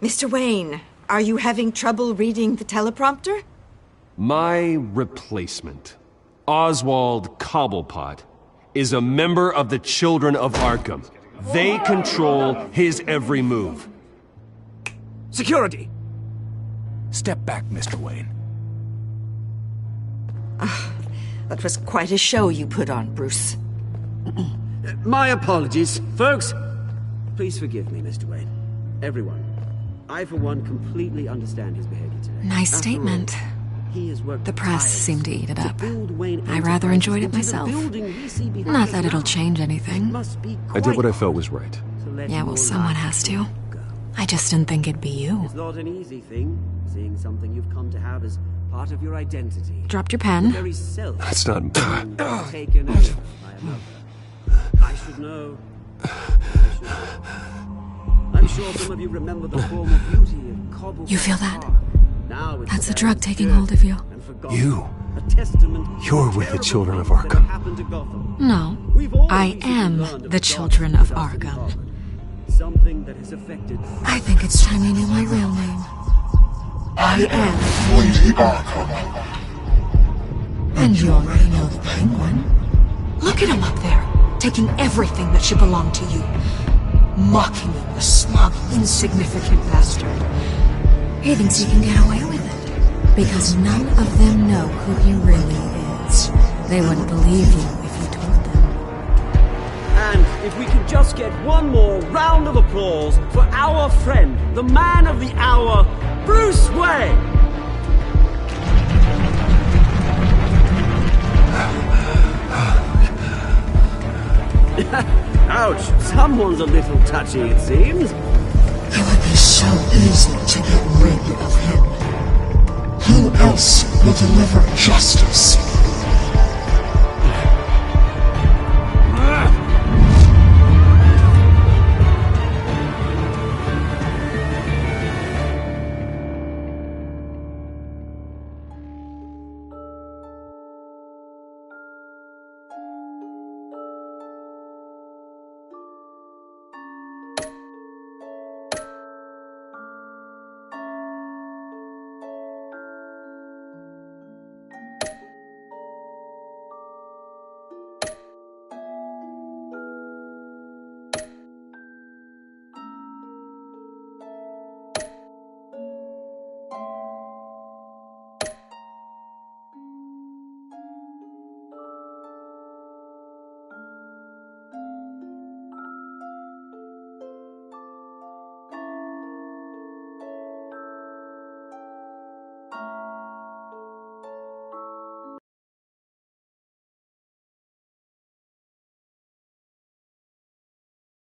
[SPEAKER 20] Mr. Wayne, are you having trouble reading the teleprompter?
[SPEAKER 1] My replacement, Oswald Cobblepot, is a member of the Children of Arkham. They control his every move.
[SPEAKER 15] Security! Step back, Mr. Wayne.
[SPEAKER 20] That was quite a show you put on, Bruce.
[SPEAKER 8] My apologies. Folks, please forgive me, Mr. Wayne. Everyone. I, for one, completely understand his behavior today.
[SPEAKER 6] Nice statement. The press seemed to eat it up. I rather enjoyed it myself. Not that it'll change anything.
[SPEAKER 1] I did what I felt was right.
[SPEAKER 6] Yeah, well, someone has to. I just didn't think it'd be you.
[SPEAKER 8] It's not an easy thing, seeing something you've come to have as part of your identity.
[SPEAKER 6] Dropped your pen.
[SPEAKER 8] The very self
[SPEAKER 1] That's not...
[SPEAKER 8] taken over by another. I should know. I'm sure some of you remember the former beauty of Cobble.
[SPEAKER 6] You feel that?
[SPEAKER 8] Now
[SPEAKER 6] That's the drug taking hold of you.
[SPEAKER 1] You. You're with the Children of Arkham.
[SPEAKER 6] No, I am the Children of Arkham.
[SPEAKER 8] Something that has affected.
[SPEAKER 6] I think it's time you knew my real name. I am
[SPEAKER 2] Lady Arkham.
[SPEAKER 6] And you already know the Penguin. Look at him up there, taking everything that should belong to you. Mocking you, the smug, insignificant bastard. He thinks he can get away with it, because none of them know who he really is. They wouldn't believe you if you told them.
[SPEAKER 8] And if we could just get one more round of applause for our friend, the man of the hour, Bruce Wayne! Ouch, someone's a little touchy, it seems.
[SPEAKER 17] It would be so easy to get rid of him. Who else will deliver justice?